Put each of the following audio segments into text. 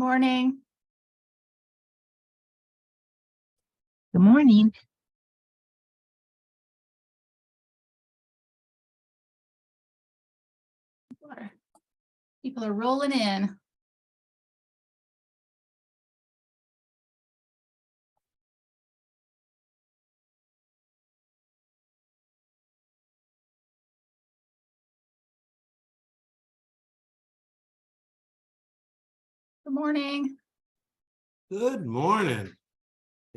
morning. Good morning. People are rolling in. Good morning. Good morning,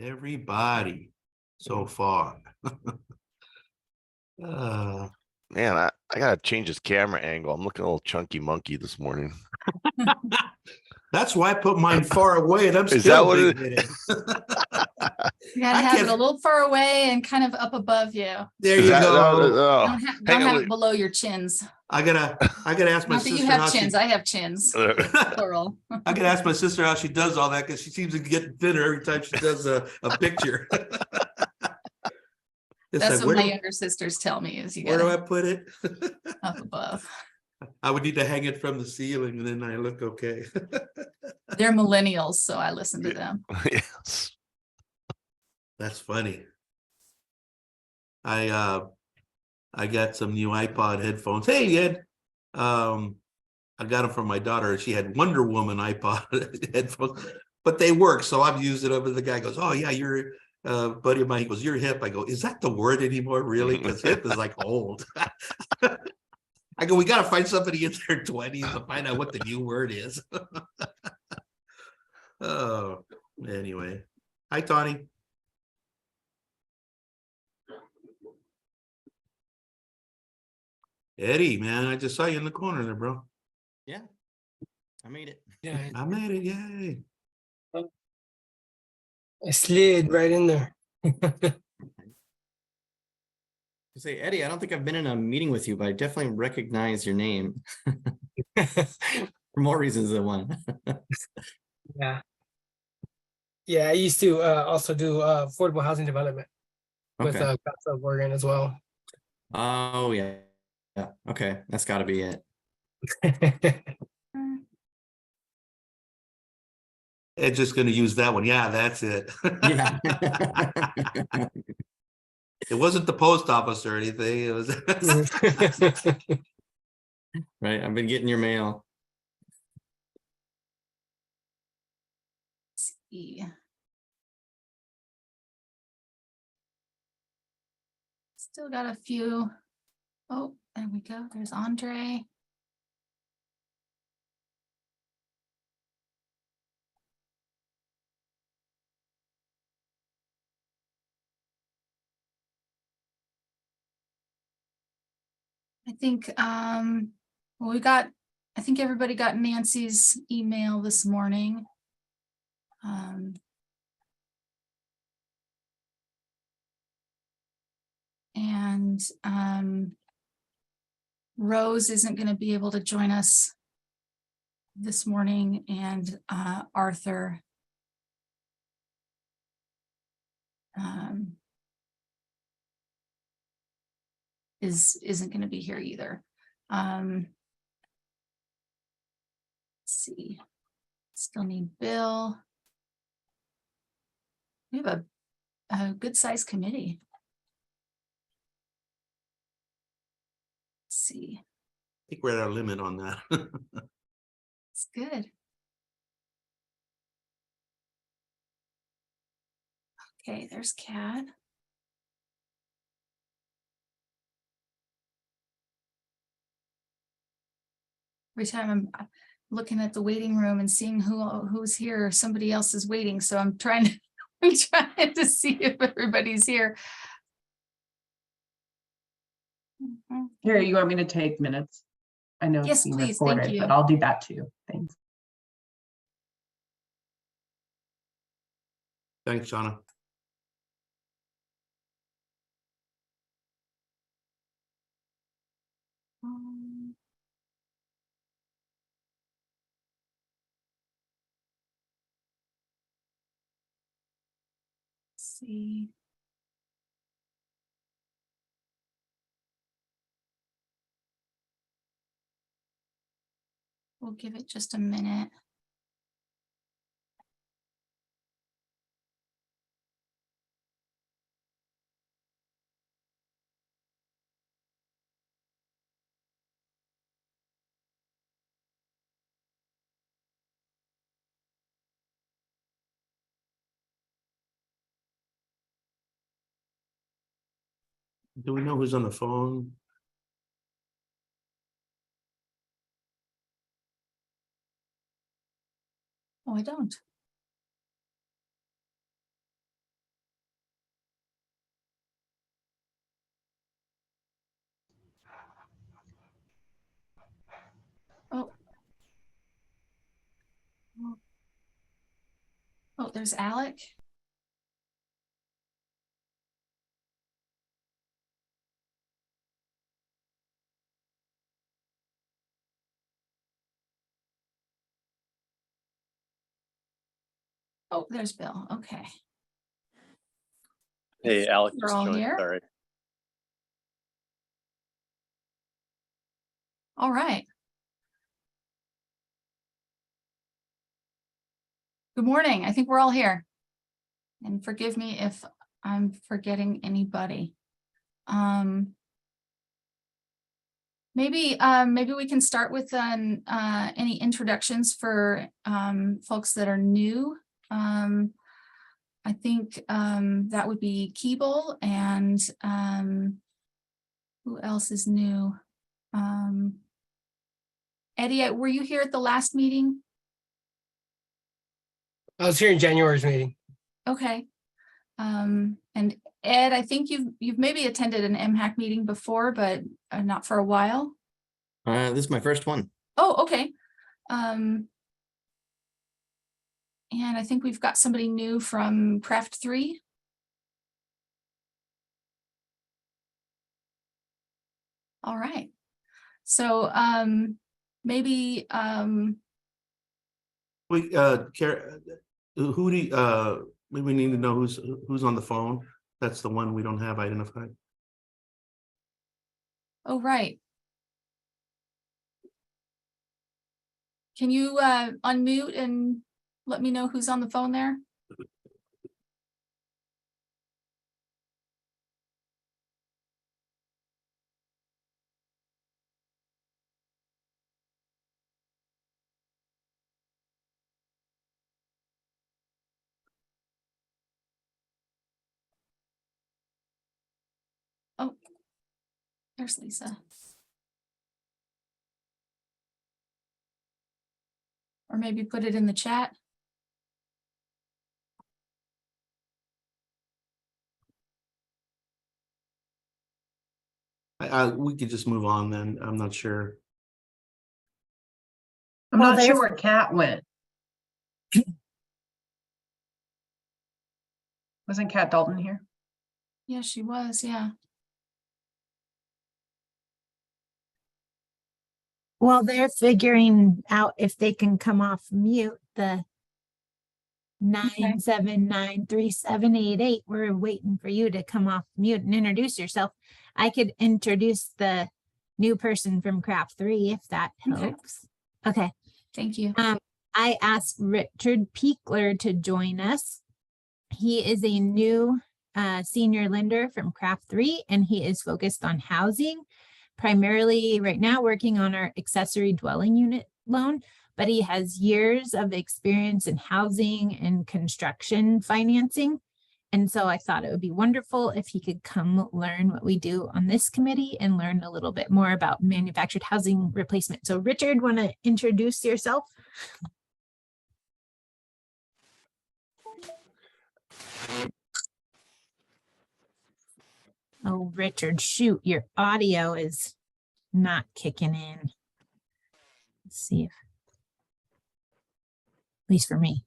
everybody, so far. Man, I gotta change this camera angle. I'm looking a little chunky monkey this morning. That's why I put mine far away and I'm Is still that what it- big-headed. You gotta I have it can't- a little far away and kind of up above you. There Is you that- go. oh, Don't hang have on, it below your chins. I gotta ask my Not that you sister have how chins, she. I have chins, plural. I gotta ask my sister how she does all that because she seems to get thinner every time she does a picture. It's That's like, what my younger sisters tell me is you where do I gotta put it? up above. I would need to hang it from the ceiling and then I look okay. They're millennials, so I listen to them. yes. That's funny. I got some new iPod headphones. Hey, Ed. I got them from my daughter. She had Wonder Woman iPod headphones, but they work. So I've used it over. The guy goes, "Oh yeah, you're buddy of mine." He goes, "You're hip." I go, "Is that the word anymore? Really?" Because hip is like old. I go, "We got to find somebody in their 20s to find out what the new word is." Oh, anyway. Hi, Tawny. Eddie, man, I just saw you in the corner there, bro. Yeah, I made it. Yeah, I made it, yay. I slid right in there. Say, Eddie, I don't think I've been in a meeting with you, but I definitely recognize your name for more reasons than one. Yeah. Yeah, I used to also do affordable housing development with Okay. Council of Oregon as well. Oh, yeah. Yeah. Okay. That's got to be it. Ed's just gonna use that one. Yeah, that's it. Yeah. It wasn't the post office or anything. It was. Right. I've been getting your mail. Let's see. Still got a few. Oh, there we go. There's Andre. I think well, I think everybody got Nancy's email this morning. And Rose isn't going to be able to join us this morning, and Arthur isn't going to be here either. Let's see, still need Bill. We have a good sized committee. Let's see, I think we're at our limit on that. it's good. Okay, there's Kat. Every time I'm looking at the waiting room and seeing who's here, somebody else is waiting. So I'm trying to see if everybody's here. Here, you want me to take minutes? I know Yes, it's being please, thank recorded, you. but I'll do that too. Thanks. Thanks, Shauna. Let's see. We'll give it just a minute. Do we know who's on the phone? Oh, I don't. Oh. Oh, there's Alec. Oh, there's Bill. Okay. Hey, Alex. You're all joined, here? Sorry. All right. Good morning. I think we're all here. And forgive me if I'm forgetting anybody. Maybe we can start with any introductions for folks that are new. I think that would be Keeble, and who else is new? Eddie, were you here at the last meeting? I was here in January's meeting. Okay. And Ed, I think you've maybe attended an MHAC meeting before, but not for a while. This is my first one. Oh, okay. And I think we've got somebody new from Craft 3. All right. So maybe We who do you, we need to know who's on the phone. That's the one we don't have identified. oh, right. Can you unmute and let me know who's on the phone there? Oh, there's Lisa. Or maybe put it in the chat. We could just move on then. I'm not sure. I'm Well, not sure there's- where Kat went. Wasn't Kat Dalton here? Yeah, she was. Yeah. Well, they're figuring out if they can come off mute the 9793788. We're waiting for you to come off mute and introduce yourself. I could introduce the new person from Craft 3 if that Okay. helps. Okay. Thank you. I asked Richard Piekler to join us. He is a new senior lender from Craft 3, and he is focused on housing, primarily right now working on our accessory dwelling unit loan, but he has years of experience in housing and construction financing. And so I thought it would be wonderful if he could come learn what we do on this committee and learn a little bit more about manufactured housing replacement. So Richard, want to introduce yourself? Oh, Richard, shoot, your audio is not kicking in. Let's see if, at least for me.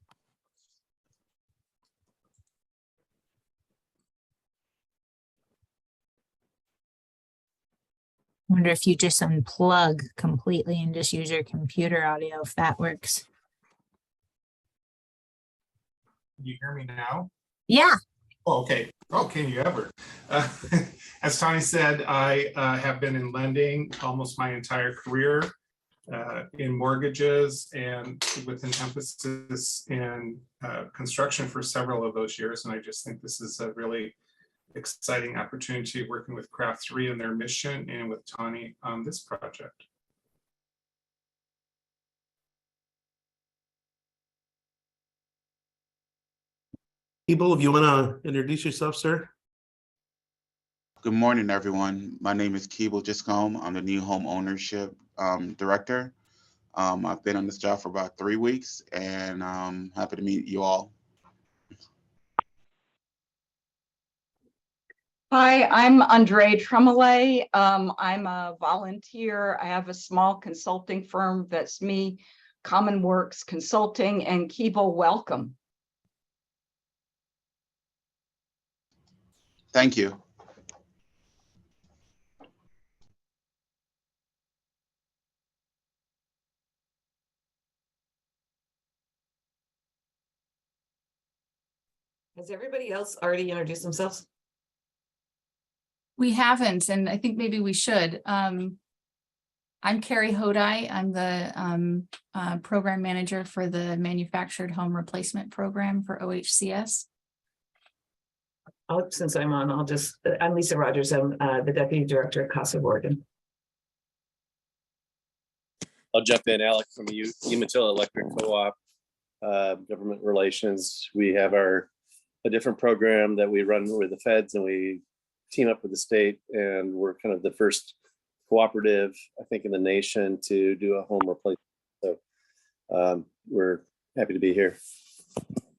Wonder if you just unplug completely and just use your computer audio, if that works. You hear me now? Yeah. Oh, okay. Oh, can you ever? As Tony said, I have been in lending almost my entire career in mortgages and with an emphasis in construction for several of those years. And I just think this is a really exciting opportunity working with Craft 3 and their mission and with Tony on this project. People, if you want to introduce yourself, sir. Good morning, everyone. My name is Keeble Giscombe. I'm the new home ownership director. I've been on this job for about 3 weeks, and I'm happy to meet you all. Hi, I'm Andre Tremolay. I'm a volunteer. I have a small consulting firm. That's me, Common Works Consulting, and Keeble, welcome. Thank you. Has everybody else already introduced themselves? We haven't, and I think maybe we should. I'm Carrie Hodai. I'm the program manager for the Manufactured Home Replacement Program for OHCS. Since I'm on, I'm Lisa Rogers. I'm the Deputy Director at CASA Oregon. I'll jump in, Alec from Umatilla Electric Co-op, government relations. We have a different program that we run with the feds, and we team up with the state, and we're kind of the first cooperative, I think, in the nation to do a home replacement. So we're happy to be here.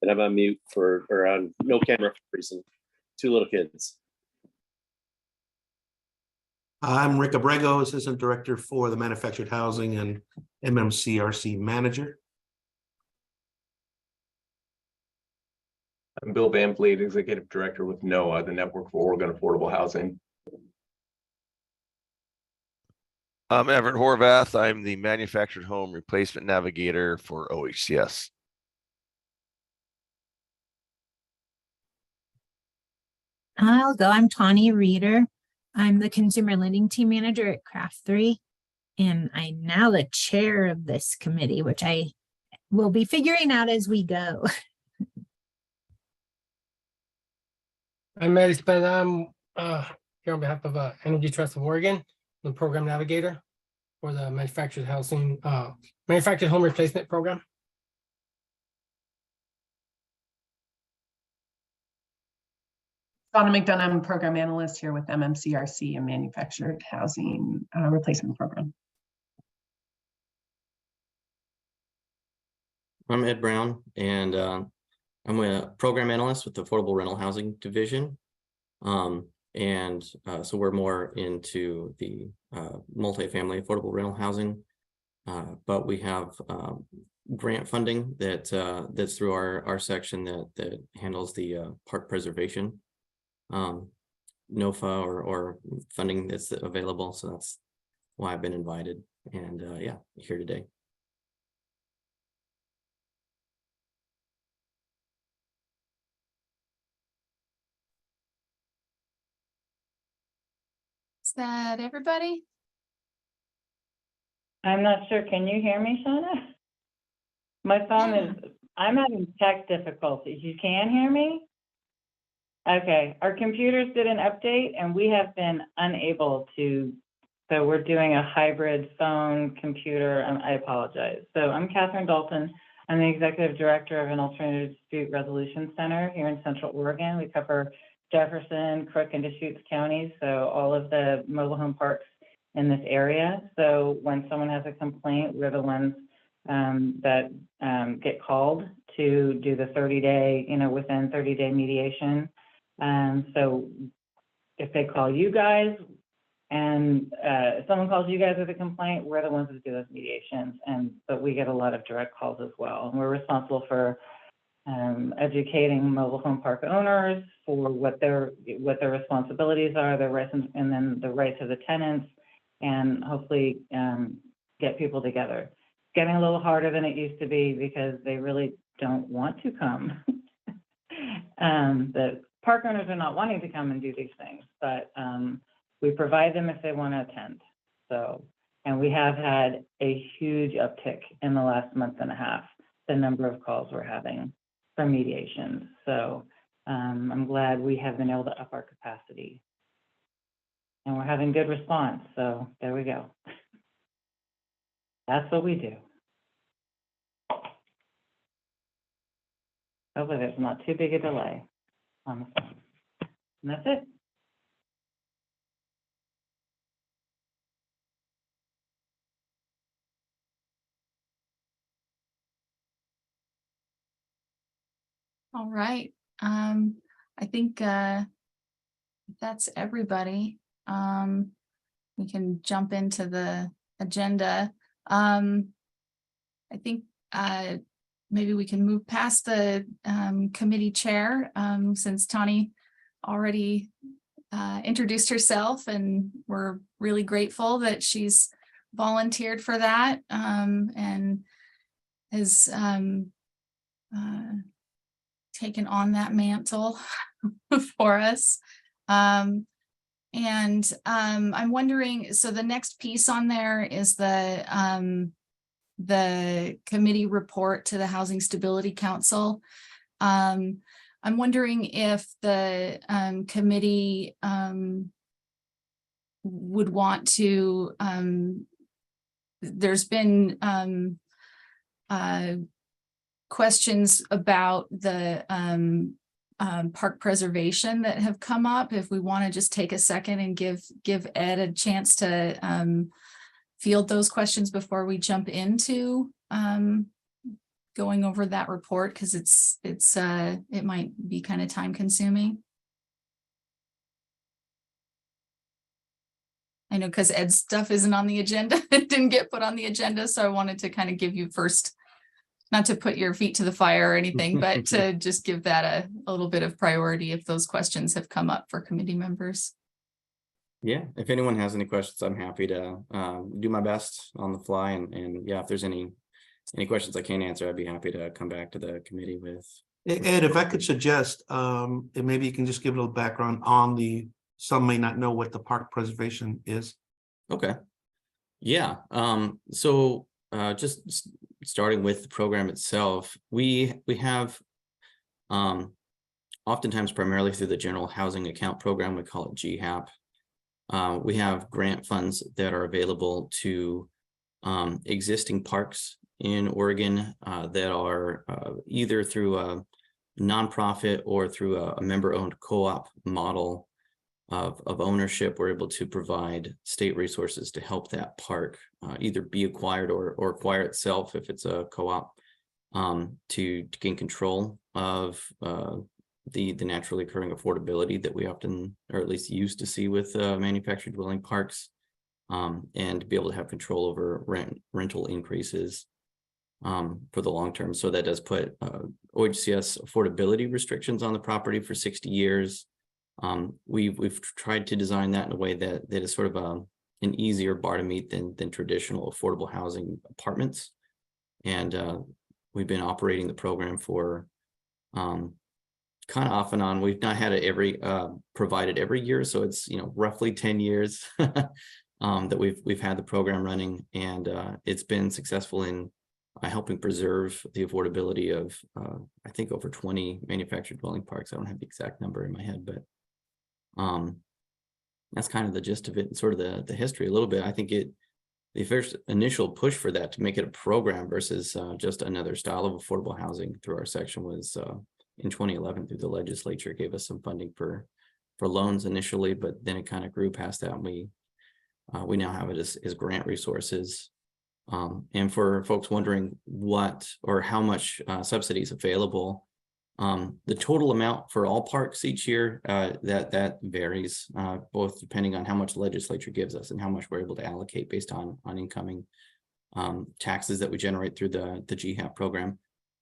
And I'm on mute or on no camera for a reason. 2 little kids. I'm Rick Abrego, Assistant Director for the Manufactured Housing and MMCRC Manager. I'm Bill Van Vliet, Executive Director with NOAA, the Network for Oregon Affordable Housing. I'm Everett Horvath. I'm the Manufactured Home Replacement Navigator for OHCS. I'll go. I'm Tawny Reeder. I'm the Consumer Lending Team Manager at Craft 3, and I'm now the chair of this committee, which I will be figuring out as we go. I'm Matty Spen. I'm here on behalf of Energy Trust of Oregon, the program navigator for the Manufactured Home Replacement Program. Donna McDonough, I'm a program analyst here with MMCRC and Manufactured Housing Replacement Program. I'm Ed Brown, and I'm a program analyst with the Affordable Rental Housing Division. So we're more into the multifamily affordable rental housing, but we have grant funding that's through our section that handles the park preservation, NOFA or funding that's available. So that's why I've been invited, and yeah, here today. Is that everybody? I'm not sure. Can you hear me, Shauna? My phone is, I'm having tech difficulties. You can hear me? Okay, our computers did an update and we have been unable to, so we're doing a hybrid phone computer, and I apologize. So I'm Catherine Dalton. I'm the Executive Director of an Alternative Dispute Resolution Center here in Central Oregon. We cover Jefferson, Crook, and Deschutes counties, so all of the mobile home parks in this area. So when someone has a complaint, we're the ones that get called to do the 30-day, within 30-day mediation. So if they call you guys and if someone calls you guys with a complaint, we're the ones that do those mediations. But we get a lot of direct calls as well. And we're responsible for educating mobile home park owners for what their responsibilities are, their rights, and then the rights of the tenants, and hopefully get people together. It's getting a little harder than it used to be because they really don't want to come. The park owners are not wanting to come and do these things, but we provide them if they want to attend. So, and we have had a huge uptick in the last month and a half, the number of calls we're having for mediations. So I'm glad we have been able to up our capacity. And we're having good response, so there we go. That's what we do. Hopefully there's not too big a delay on the phone. And that's it. All right. I think that's everybody. We can jump into the agenda. I think maybe we can move past the committee chair since Tani already introduced herself, and we're really grateful that she's volunteered for that and has taken on that mantle for us. I'm wondering, so the next piece on there is the committee report to the Housing Stability Council. I'm wondering if the committee would want to, there's been questions about the park preservation that have come up. If we want to just take a second and give Ed a chance to field those questions before we jump into going over that report, because it might be kind of time consuming. I know because Ed's stuff isn't on the agenda. It didn't get put on the agenda, so I wanted to kind of give you first, not to put your feet to the fire or anything, but to just give that a little bit of priority if those questions have come up for committee members. Yeah, if anyone has any questions, I'm happy to do my best on the fly. And yeah, if there's any questions I can't answer, I'd be happy to come back to the committee with. Ed, if I could suggest, and maybe you can just give a little background on some may not know what the park preservation is. Okay. Yeah. So just starting with the program itself, we have oftentimes primarily through the General Housing Account Program, we call it GHAP. We have grant funds that are available to existing parks in Oregon that are either through a nonprofit or through a member-owned co-op model of ownership. We're able to provide state resources to help that park either be acquired or acquire itself if it's a co-op to gain control of the naturally occurring affordability that we often, or at least used to see with manufactured dwelling parks, and to be able to have control over rental increases for the long term. So that does put OHCS affordability restrictions on the property for 60 years. We've tried to design that in a way that is sort of an easier bar to meet than traditional affordable housing apartments. And we've been operating the program for kind of off and on. We've not had it provided every year, so it's roughly 10 years that we've had the program running, and it's been successful in helping preserve the affordability of I think over 20 manufactured dwelling parks. I don't have the exact number in my head, but that's kind of the gist of it and sort of the history a little bit. I think the first initial push for that to make it a program versus just another style of affordable housing through our section was in 2011 through the legislature gave us some funding for loans initially, but then it kind of grew past that, and we now have it as grant resources. And for folks wondering what or how much subsidies available, the total amount for all parks each year, that varies, both depending on how much the legislature gives us and how much we're able to allocate based on incoming taxes that we generate through the GHAP program.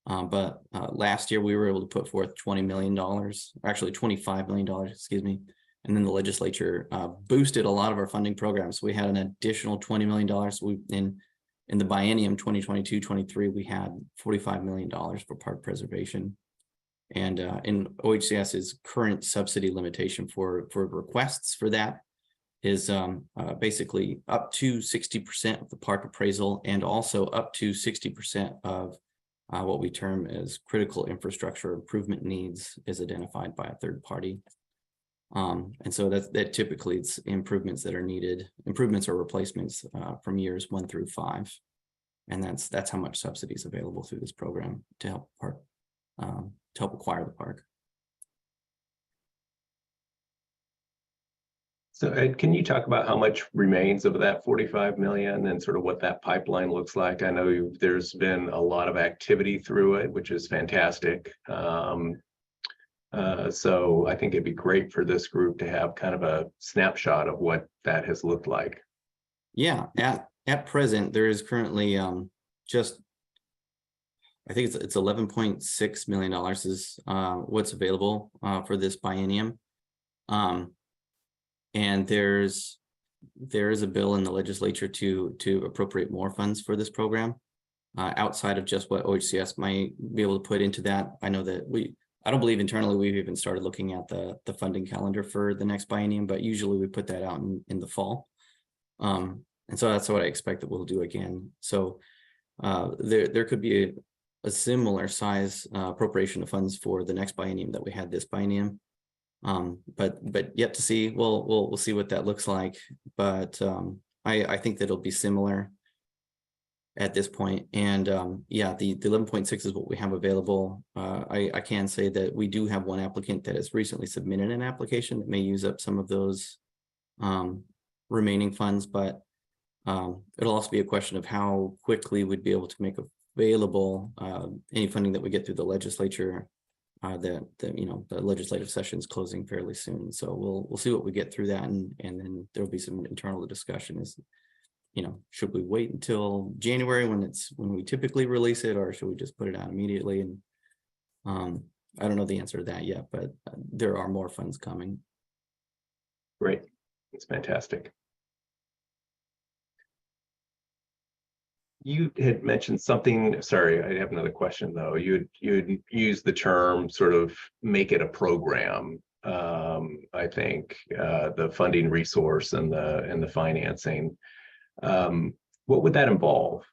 But last year we were able to put forth $20 million, or actually $25 million, excuse me. And then the legislature boosted a lot of our funding programs. We had an additional $20 million. In the biennium 2022-23, we had $45 million for park preservation. And in OHCS's current subsidy limitation for requests for that is basically up to 60% of the park appraisal, and also up to 60% of what we term as critical infrastructure improvement needs is identified by a third party. And so that typically it's improvements that are needed, improvements or replacements from years 1 through 5. And that's how much subsidy is available through this program to help acquire the park. So Ed, can you talk about how much remains of that 45 million and sort of what that pipeline looks like? I know there's been a lot of activity through it, which is fantastic. So I think it'd be great for this group to have kind of a snapshot of what that has looked like. Yeah, at present, there is currently just, I think it's $11.6 million is what's available for this biennium. And there is a bill in the legislature to appropriate more funds for this program outside of just what OHCS might be able to put into that. I know that I don't believe internally we've even started looking at the funding calendar for the next biennium, but usually we put that out in the fall. And so that's what I expect that we'll do again. So there could be a similar size appropriation of funds for the next biennium that we had this biennium. But yet to see, we'll see what that looks like. But I think that it'll be similar at this point. And yeah, the 11.6 is what we have available. I can say that we do have one applicant that has recently submitted an application that may use up some of those remaining funds, but it'll also be a question of how quickly we'd be able to make available any funding that we get through the legislature. The legislative session is closing fairly soon, so we'll see what we get through that, and then there'll be some internal discussion. Is, should we wait until January when we typically release it, or should we just put it out immediately? And I don't know the answer to that yet, but there are more funds coming. Great, it's fantastic. You had mentioned something, sorry, I have another question though. You had used the term sort of make it a program. I think the funding resource and the financing. What would that involve?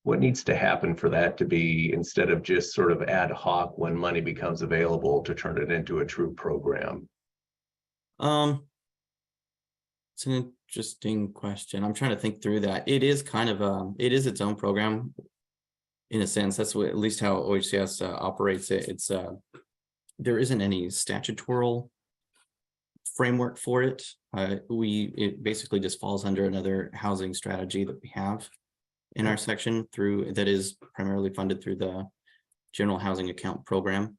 What needs to happen for that to be, instead of just sort of ad hoc when money becomes available, to turn it into a true program? It's an interesting question. I'm trying to think through that. It is kind of it is its own program in a sense. That's what, at least how OHCS operates it. It's there isn't any statutory framework for it. It basically just falls under another housing strategy that we have in our section that is primarily funded through the General Housing Account Program.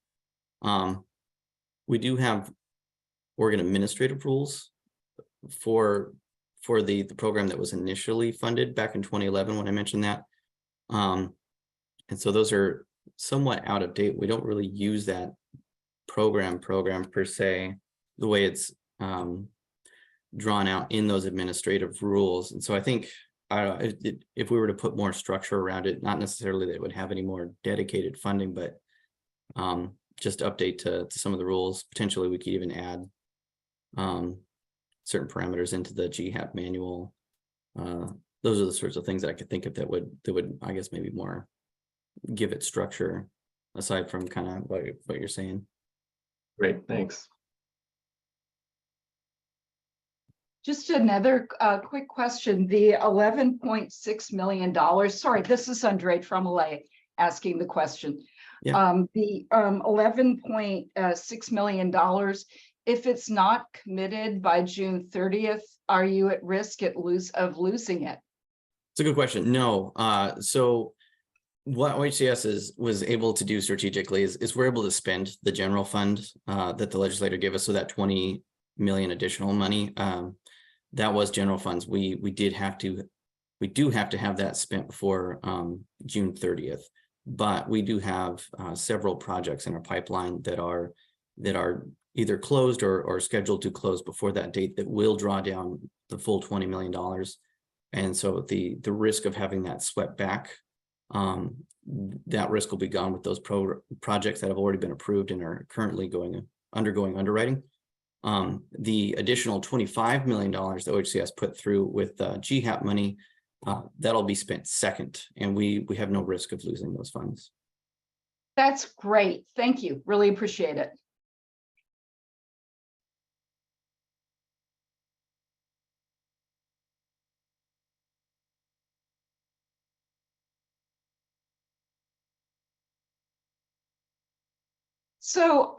We do have Oregon administrative rules for the program that was initially funded back in 2011 when I mentioned that. And so those are somewhat out of date. We don't really use that program per se, the way it's drawn out in those administrative rules. And so I think if we were to put more structure around it, not necessarily that it would have any more dedicated funding, but just update to some of the rules. Potentially we could even add certain parameters into the GHAP manual. Those are the sorts of things that I could think of that would I guess maybe more give it structure, aside from kind of what you're saying. Great, thanks. Just another quick question. The $11.6 million, sorry, this is Andre Tremblay asking the question. Yeah. The $11.6 million, if it's not committed by June 30th, are you at risk of losing it? It's a good question. No. So what OHCS was able to do strategically is we're able to spend the general fund that the legislator gave us. So that 20 million additional money, that was general funds. We do have to have that spent before June 30th, but we do have several projects in our pipeline that are either closed or scheduled to close before that date that will draw down the full $20 million. And so the risk of having that swept back, that risk will be gone with those projects that have already been approved and are currently undergoing underwriting. The additional $25 million that OHCS put through with GHAP money, that'll be spent second, and we have no risk of losing those funds. That's great. Thank you. Really appreciate it. So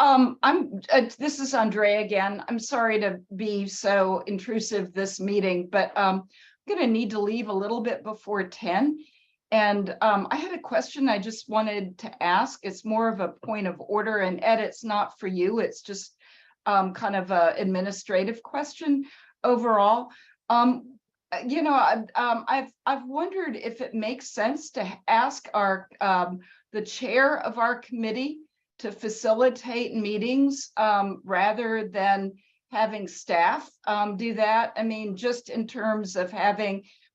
this is Andrea again. I'm sorry to be so intrusive this meeting, but I'm gonna need to leave a little bit before 10. And I had a question I just wanted to ask. It's more of a point of order, and Ed, it's not for you. It's just kind of a administrative question overall. You know, I've wondered if it makes sense to ask our the chair of our committee to facilitate meetings rather than having staff do that. I mean, just in terms of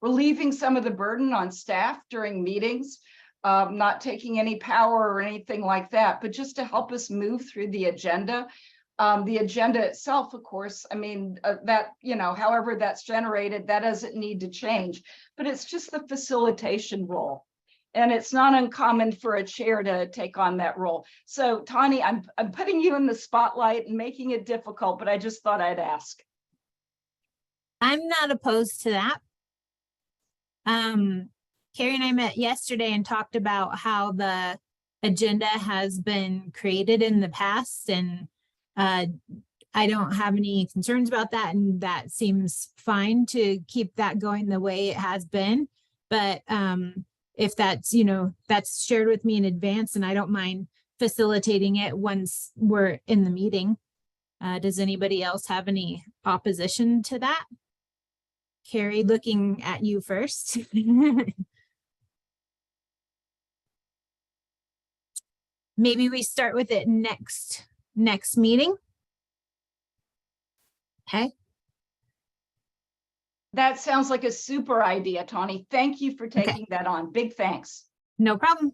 relieving some of the burden on staff during meetings, not taking any power or anything like that, but just to help us move through the agenda. The agenda itself, of course, I mean, that, you know, however that's generated, that doesn't need to change, but it's just the facilitation role. And it's not uncommon for a chair to take on that role. So Tani, I'm putting you in the spotlight and making it difficult, but I just thought I'd ask. I'm not opposed to that. Carrie and I met yesterday and talked about how the agenda has been created in the past, and I don't have any concerns about that, and that seems fine to keep that going the way it has been. But if that's, you know, that's shared with me in advance, and I don't mind facilitating it once we're in the meeting. Does anybody else have any opposition to that? Carrie, looking at you first. Maybe we start with it next meeting. Okay. That sounds like a super idea, Tani. Thank you for taking that on. Big thanks. No problem.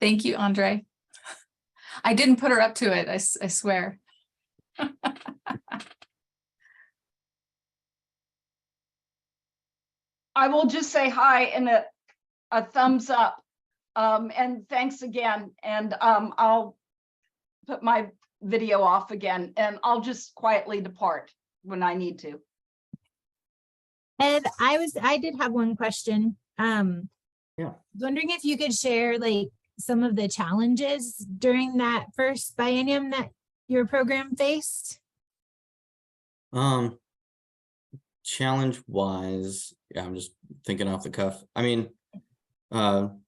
Thank you, Andre. I didn't put her up to it, I swear. I will just say hi and a thumbs up. And thanks again. And I'll put my video off again, and I'll just quietly depart when I need to. Ed, I did have one question. Yeah. Wondering if you could share like some of the challenges during that first biennium that your program faced? Challenge wise, yeah, I'm just thinking off the cuff. I mean, one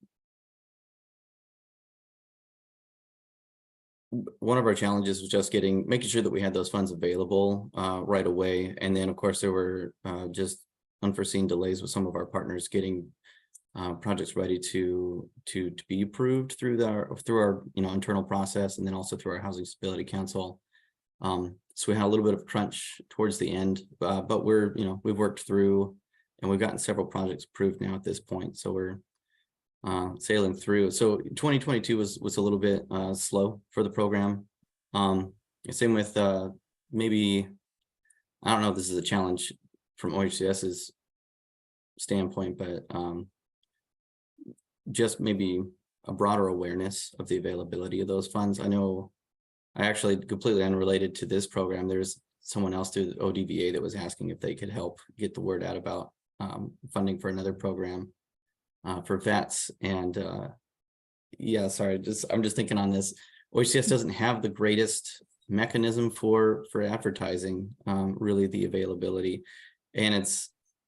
of our challenges was just making sure that we had those funds available right away. And then of course there were just unforeseen delays with some of our partners getting projects ready to be approved through our internal process, and then also through our Housing Stability Council. So we had a little bit of crunch towards the end, but we've worked through, and we've gotten several projects approved now at this point. So we're sailing through. So 2022 was a little bit slow for the program. Same with maybe, I don't know if this is a challenge from OHCS's standpoint, but just maybe a broader awareness of the availability of those funds. I know, I actually, completely unrelated to this program, there's someone else through the ODVA that was asking if they could help get the word out about funding for another program for vets. And yeah, sorry, I'm just thinking on this. OHCS doesn't have the greatest mechanism for advertising really the availability, and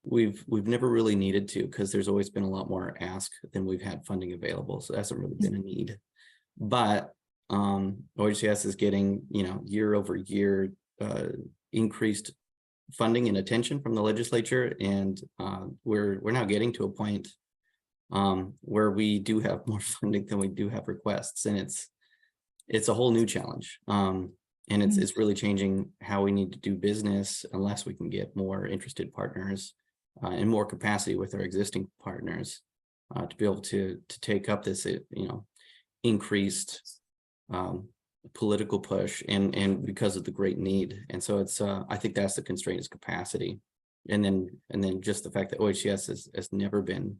we've never really needed to, because there's always been a lot more ask than we've had funding available, so that's really been a need. But OHCS is getting, year over year increased funding and attention from the legislature, and we're now getting to a point where we do have more funding than we do have requests, and it's a whole new challenge. And it's really changing how we need to do business unless we can get more interested partners and more capacity with our existing partners to be able to take up this increased political push and because of the great need. And so it's I think that's the constraint, is capacity, and then just the fact that OHCS has never been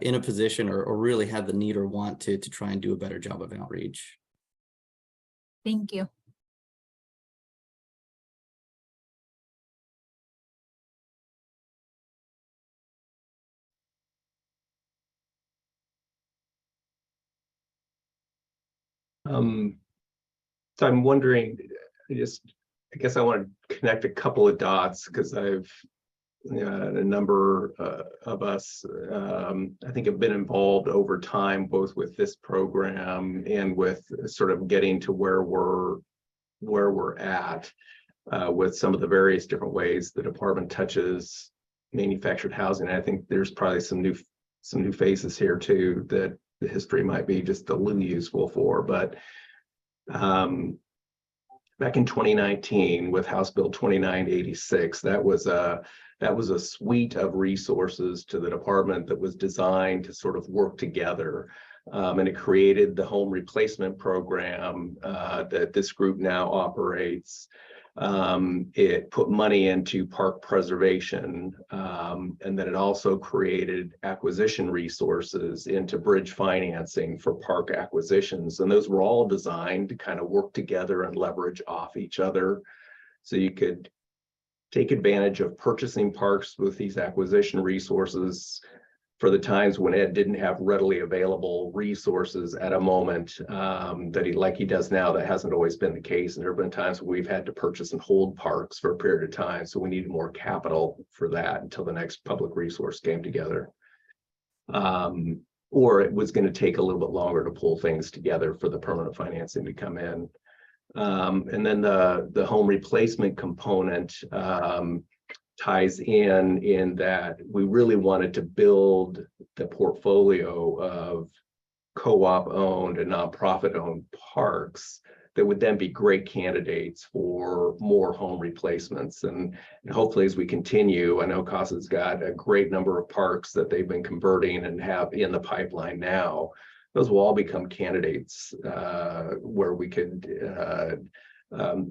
in a position or really had the need or want to try and do a better job of outreach. Thank you. So I'm wondering, I guess I want to connect a couple of dots because I've a number of us, I think, have been involved over time, both with this program and with sort of getting to where we're at with some of the various different ways the department touches manufactured housing. I think there's probably some new faces here too that the history might be just a little useful for, but back in 2019 with House Bill 2986, that was a suite of resources to the department that was designed to sort of work together. And it created the home replacement program that this group now operates. It put money into park preservation, and then it also created acquisition resources into bridge financing for park acquisitions. And those were all designed to kind of work together and leverage off each other. So you could take advantage of purchasing parks with these acquisition resources for the times when Ed didn't have readily available resources at a moment like he does now. That hasn't always been the case. And there have been times when we've had to purchase and hold parks for a period of time. So we needed more capital for that until the next public resource came together. Or it was going to take a little bit longer to pull things together for the permanent financing to come in. And then the home replacement component ties in that we really wanted to build the portfolio of co-op owned and nonprofit owned parks that would then be great candidates for more home replacements. And hopefully as we continue, I know CASA's got a great number of parks that they've been converting and have in the pipeline now. Those will all become candidates where we could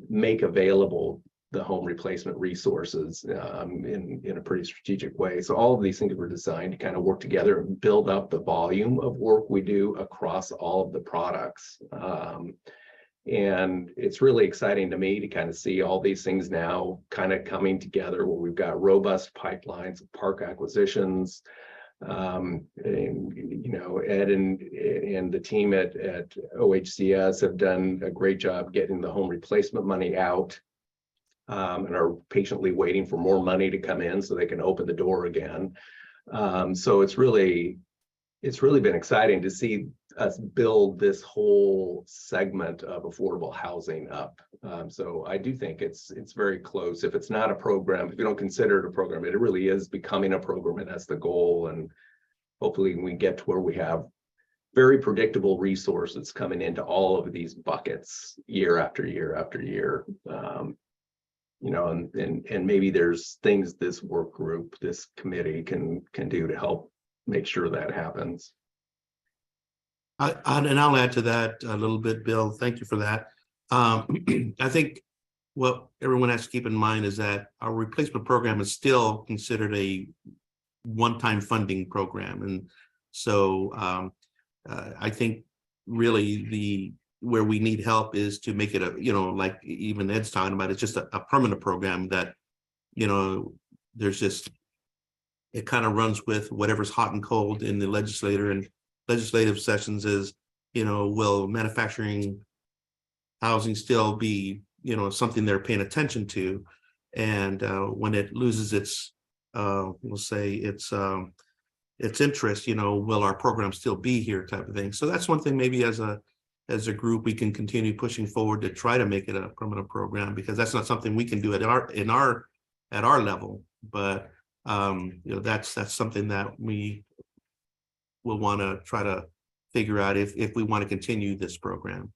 make available the home replacement resources in a pretty strategic way. So all of these things were designed to kind of work together and build up the volume of work we do across all of the products. And it's really exciting to me to kind of see all these things now kind of coming together where we've got robust pipelines of park acquisitions. And, you know, Ed and the team at OHCS have done a great job getting the home replacement money out. And are patiently waiting for more money to come in so they can open the door again. So it's really been exciting to see us build this whole segment of affordable housing up. So I do think it's very close. If it's not a program, if you don't consider it a program, it really is becoming a program, and that's the goal. And hopefully we get to where we have very predictable resources coming into all of these buckets year after year after year. You know, and maybe there's things this work group, this committee can do to help make sure that happens. And I'll add to that a little bit, Bill. Thank you for that. I think what everyone has to keep in mind is that our replacement program is still considered a one-time funding program. And so I think really where we need help is to make it a, you know, like even Ed's talking about, it's just a permanent program that, you know, there's just, it kind of runs with whatever's hot and cold in the legislative sessions is, you know, will manufacturing housing still be, you know, something they're paying attention to? And when it loses its, we'll say its interest, you know, will our program still be here type of thing? So that's one thing maybe as a group we can continue pushing forward to try to make it a permanent program, because that's not something we can do at our level. But you know, that's something that we will want to try to figure out if we want to continue this program.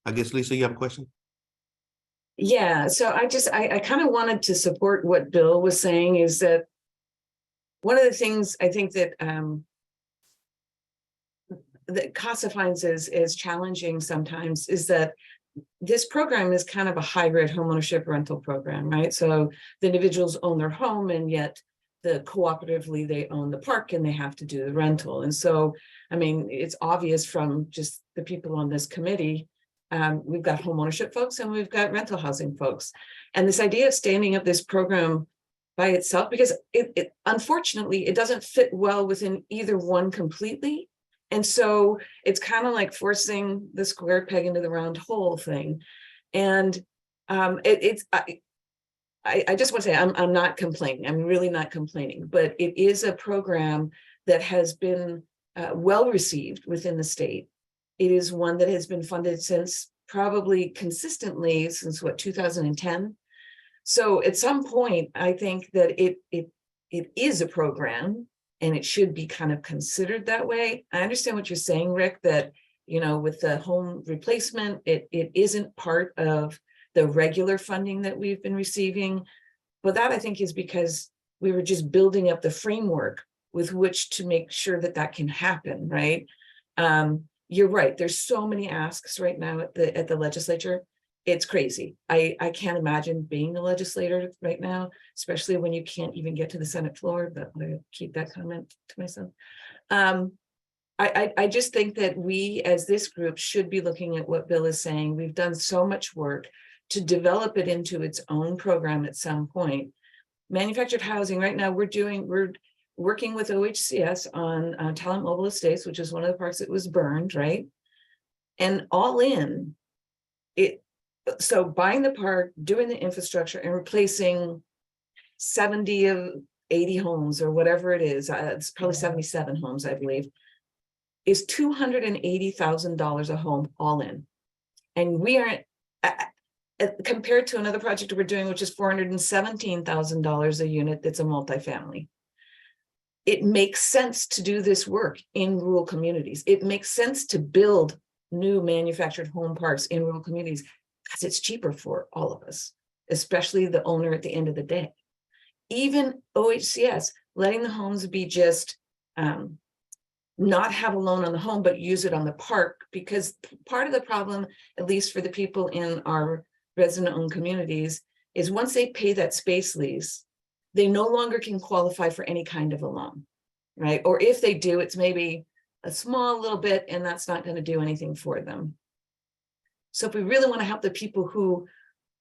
I guess, Lisa, you have a question? Yeah, so I kind of wanted to support what Bill was saying, is that one of the things I think that that CASA finds is challenging sometimes is that this program is kind of a hybrid homeownership rental program, right? So the individuals own their home, and yet cooperatively they own the park and they have to do the rental. And so, I mean, it's obvious from just the people on this committee, we've got homeownership folks and we've got rental housing folks. And this idea of standing up this program by itself, because it unfortunately, it doesn't fit well within either one completely. And so it's kind of like forcing the square peg into the round hole thing. And I just want to say, I'm not complaining. I'm really not complaining, but it is a program that has been well received within the state. It is one that has been funded since probably consistently since what, 2010. So at some point, I think that it is a program and it should be kind of considered that way. I understand what you're saying, Rick, that, you know, with the home replacement, it isn't part of the regular funding that we've been receiving. But that, I think, is because we were just building up the framework with which to make sure that that can happen, right? You're right. There's so many asks right now at the legislature. It's crazy. I can't imagine being a legislator right now, especially when you can't even get to the Senate floor, but I keep that comment to myself. I just think that we as this group should be looking at what Bill is saying. We've done so much work to develop it into its own program at some point. Manufactured housing, right now we're working with OHCS on Talent Mobile Estates, which is one of the parks that was burned, right? And all in, so buying the park, doing the infrastructure and replacing 70 of 80 homes or whatever it is, it's probably 77 homes, I believe, is $280,000 a home all in. And we aren't, compared to another project we're doing, which is $417,000 a unit, that's a multifamily. It makes sense to do this work in rural communities. It makes sense to build new manufactured home parks in rural communities because it's cheaper for all of us, especially the owner at the end of the day. Even OHCS, letting the homes be just not have a loan on the home, but use it on the park, because part of the problem, at least for the people in our resident-owned communities, is once they pay that space lease, they no longer can qualify for any kind of a loan, right? Or if they do, it's maybe a small little bit, and that's not going to do anything for them. So if we really want to help the people who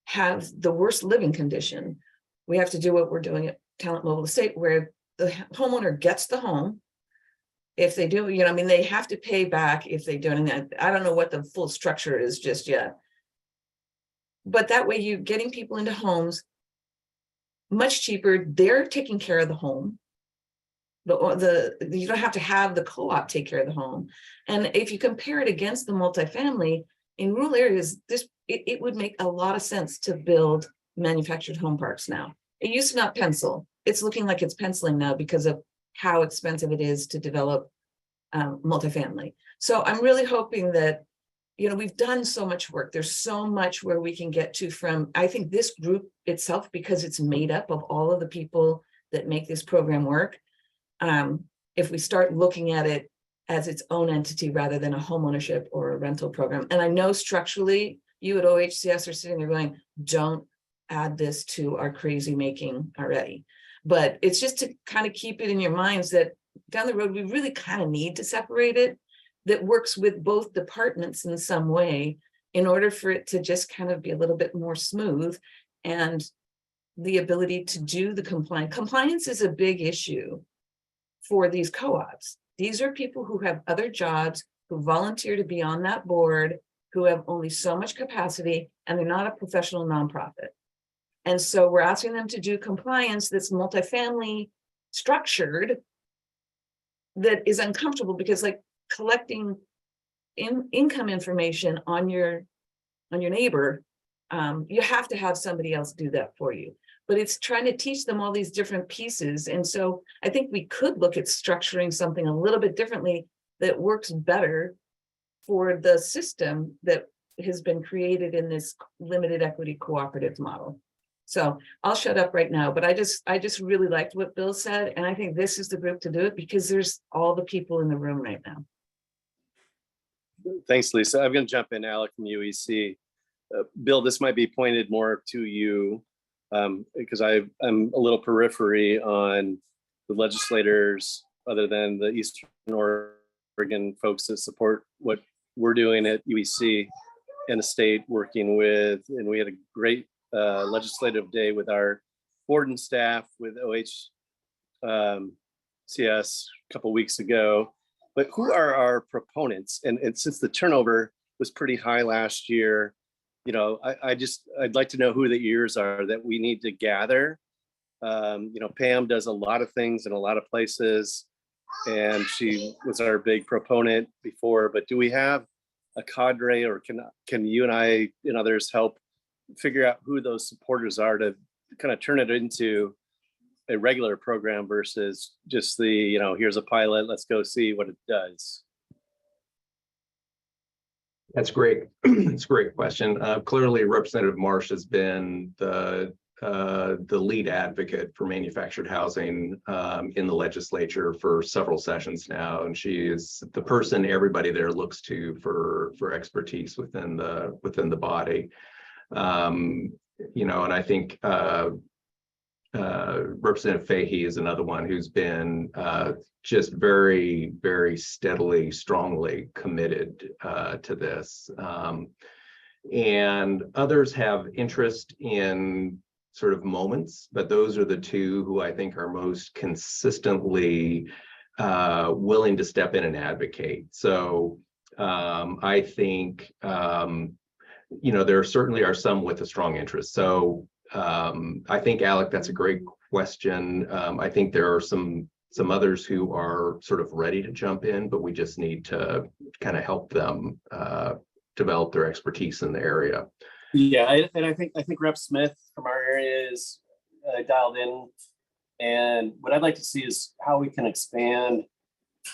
have the worst living condition, we have to do what we're doing at Talent Mobile Estate, where the homeowner gets the home. If they do, you know, I mean, they have to pay back if they do anything. I don't know what the full structure is just yet. But that way you're getting people into homes much cheaper. They're taking care of the home. You don't have to have the co-op take care of the home. And if you compare it against the multifamily in rural areas, it would make a lot of sense to build manufactured home parks now. It used to not pencil. It's looking like it's penciling now because of how expensive it is to develop multifamily. So I'm really hoping that, you know, we've done so much work. There's so much where we can get to from, I think, this group itself, because it's made up of all of the people that make this program work. If we start looking at it as its own entity rather than a home ownership or a rental program. And I know structurally you at OHCS are sitting there going, don't add this to our crazy making already. But it's just to kind of keep it in your minds that down the road, we really kind of need to separate it, that works with both departments in some way in order for it to just kind of be a little bit more smooth, and the ability to do the compliance. Compliance is a big issue for these co-ops. These are people who have other jobs, who volunteer to be on that board, who have only so much capacity, and they're not a professional nonprofit. And so we're asking them to do compliance that's multifamily structured, that is uncomfortable, because like collecting income information on your neighbor, you have to have somebody else do that for you. But it's trying to teach them all these different pieces. And so I think we could look at structuring something a little bit differently that works better for the system that has been created in this limited equity cooperative model. So I'll shut up right now, but I just really liked what Bill said. And I think this is the group to do it, because there's all the people in the room right now. Thanks, Lisa. I'm going to jump in, Alec from UEC. Bill, this might be pointed more to you, because I'm a little periphery on the legislators other than the Eastern Oregon folks that support what we're doing at UEC and the state working with, and we had a great legislative day with our board and staff with CS a couple weeks ago, but who are our proponents? And since the turnover was pretty high last year, you know, I'd like to know who the ears are that we need to gather. You know, Pam does a lot of things in a lot of places, and she was our big proponent before, but do we have a cadre, or can you and I and others help figure out who those supporters are to kind of turn it into a regular program versus just the, you know, here's a pilot, let's go see what it does? That's great. It's a great question. Clearly, Representative Marsh has been the lead advocate for manufactured housing in the legislature for several sessions now, and she is the person everybody there looks to for expertise within the body. You know, and I think Representative Fahey is another one who's been just very, very steadily, strongly committed to this. And others have interest in sort of moments, but those are the two who I think are most consistently willing to step in and advocate. So I think, you know, there certainly are some with a strong interest. So I think, Alec, that's a great question. I think there are some others who are sort of ready to jump in, but we just need to kind of help them develop their expertise in the area. Yeah, and I think Rep Smith from our area is dialed in. And what I'd like to see is how we can expand,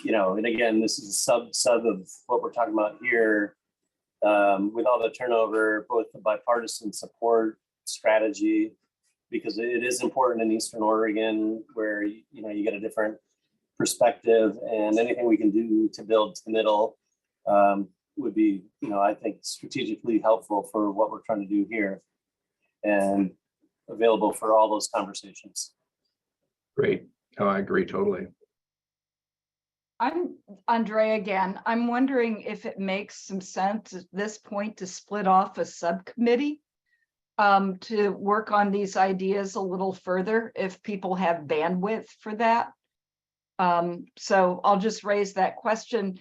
you know, and again, this is a sub of what we're talking about here. With all the turnover, both the bipartisan support strategy, because it is important in Eastern Oregon where, you know, you get a different perspective, and anything we can do to build to the middle would be, you know, I think strategically helpful for what we're trying to do here and available for all those conversations. Great. Oh, I agree totally. I'm Andrea again. I'm wondering if it makes some sense at this point to split off a subcommittee to work on these ideas a little further if people have bandwidth for that. So I'll just raise that question.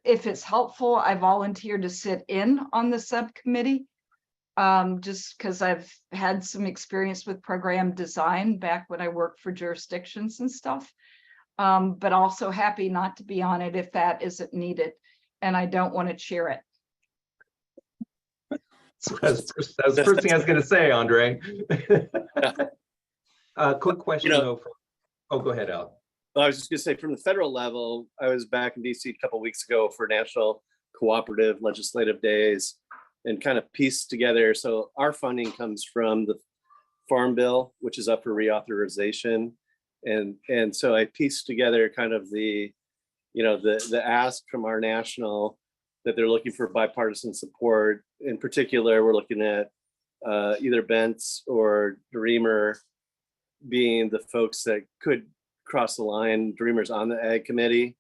If it's helpful, I volunteer to sit in on the subcommittee just because I've had some experience with program design back when I worked for jurisdictions and stuff. But also happy not to be on it if that isn't needed, and I don't want to chair it. That's the first thing I was going to say, Andre. Quick question, You know, though. Oh, go ahead, Al. I was just gonna say, from the federal level, I was back in DC a couple of weeks ago for National Cooperative Legislative Days and kind of pieced together. So our funding comes from the Farm Bill, which is up for reauthorization. And so I pieced together kind of the, you know, the ask from our national that they're looking for bipartisan support. In particular, we're looking at either Bentz or Dreamer being the folks that could cross the line. Dreamer's on the Ag Committee.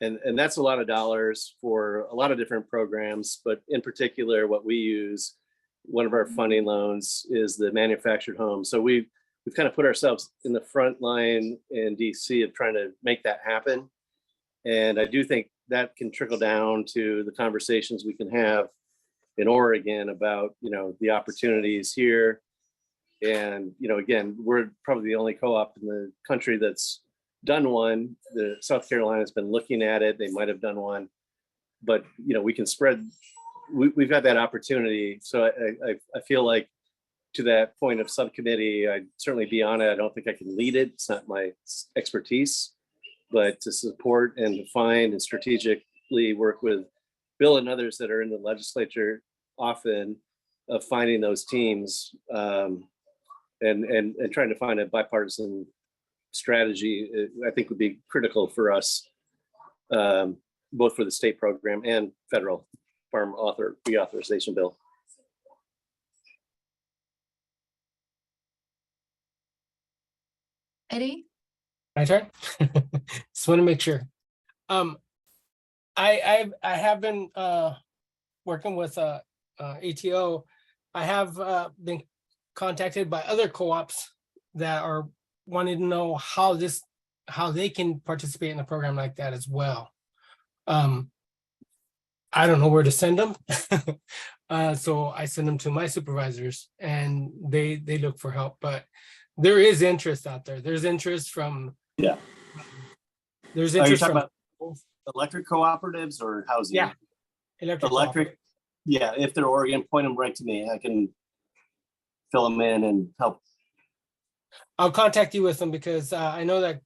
And that's a lot of dollars for a lot of different programs, but in particular, what we use, one of our funding loans is the manufactured home. So we've kind of put ourselves in the front line in DC of trying to make that happen. And I do think that can trickle down to the conversations we can have in Oregon about, you know, the opportunities here. And, you know, again, we're probably the only co-op in the country that's done one. The South Carolina has been looking at it. They might have done one, but, you know, we can spread, we've got that opportunity. So I feel like, to that point of subcommittee, I'd certainly be on it. I don't think I can lead it. It's not my expertise, but to support and define and strategically work with Bill and others that are in the legislature often of finding those teams and trying to find a bipartisan strategy, I think would be critical for us, both for the state program and federal farm reauthorization bill. Eddie? My turn. Just want to make sure. I have been working with ATO. I have been contacted by other co-ops that are wanting to know how they can participate in a program like that as well. I don't know where to send them. So I send them to my supervisors and they look for help, but there is interest out there. There's interest from. Yeah. There's Are you interest talking from. about electric cooperatives or housing? Yeah. Electric. Electric. Yeah, if they're Oregon, point them right to me. I can fill them in and help. I'll contact you with them because I know that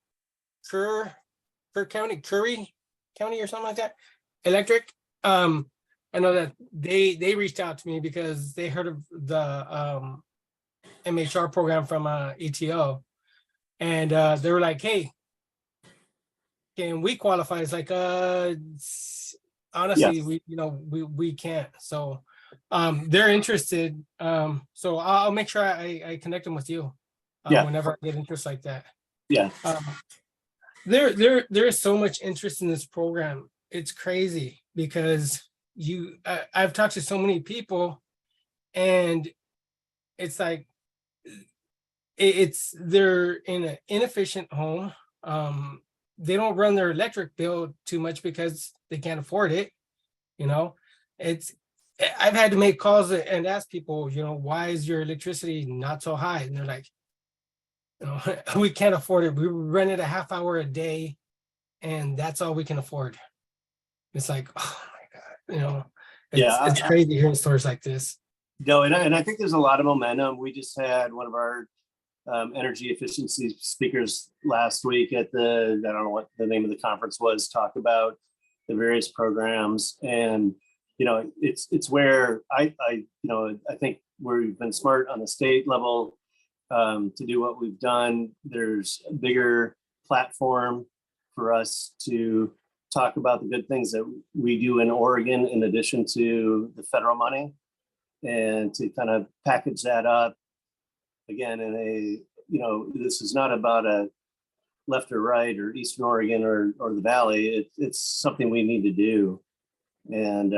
Curry County or something like that, electric. I know that they reached out to me because they heard of the MHR program from ETO, and they were like, "Hey, can we qualify?" It's like, honestly, we can't. So, they're interested. So I'll make sure I connect them with you. Whenever I get interest like that. Yeah. There is so much interest in this program. It's crazy because I've talked to so many people, and it's like they're in an inefficient home. They don't run their electric bill too much because they can't afford it. I've had to make calls and ask people, why is your electricity not so high? And they're like, we can't afford it. We run it a half hour a day, and that's all we can afford. It's like, oh my God, it's crazy hearing stories like this. No, and I think there's a lot of momentum. We just had one of our energy efficiency speakers last week at I don't know what the name of the conference was, talk about the various programs. And, it's where I think we've been smart on the state level to do what we've done. There's a bigger platform for us to talk about the good things that we do in Oregon in addition to the federal money, and to kind of package that up again in this is not about a left or right or Eastern Oregon or the Valley. It's something we need to do. And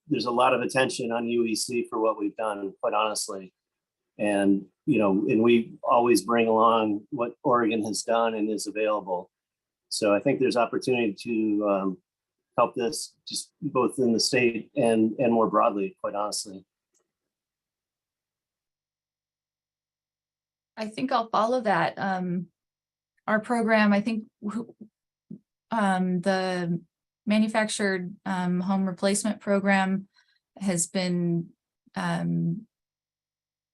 there's a lot of attention on UEC for what we've done, quite honestly. And, and we always bring along what Oregon has done and is available. So I think there's opportunity to help this just both in the state and more broadly, quite honestly. I think I'll follow that. Our program, I think the manufactured home replacement program has been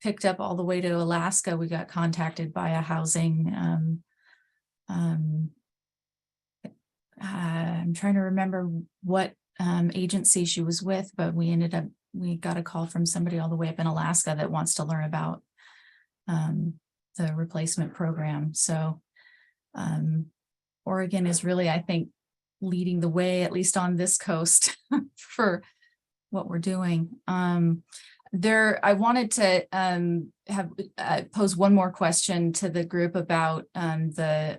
picked up all the way to Alaska. We got contacted by a housing, I'm trying to remember what agency she was with, but we got a call from somebody all the way up in Alaska that wants to learn about the replacement program. So Oregon is really, I think, leading the way, at least on this coast, for what we're doing. I wanted to pose one more question to the group about the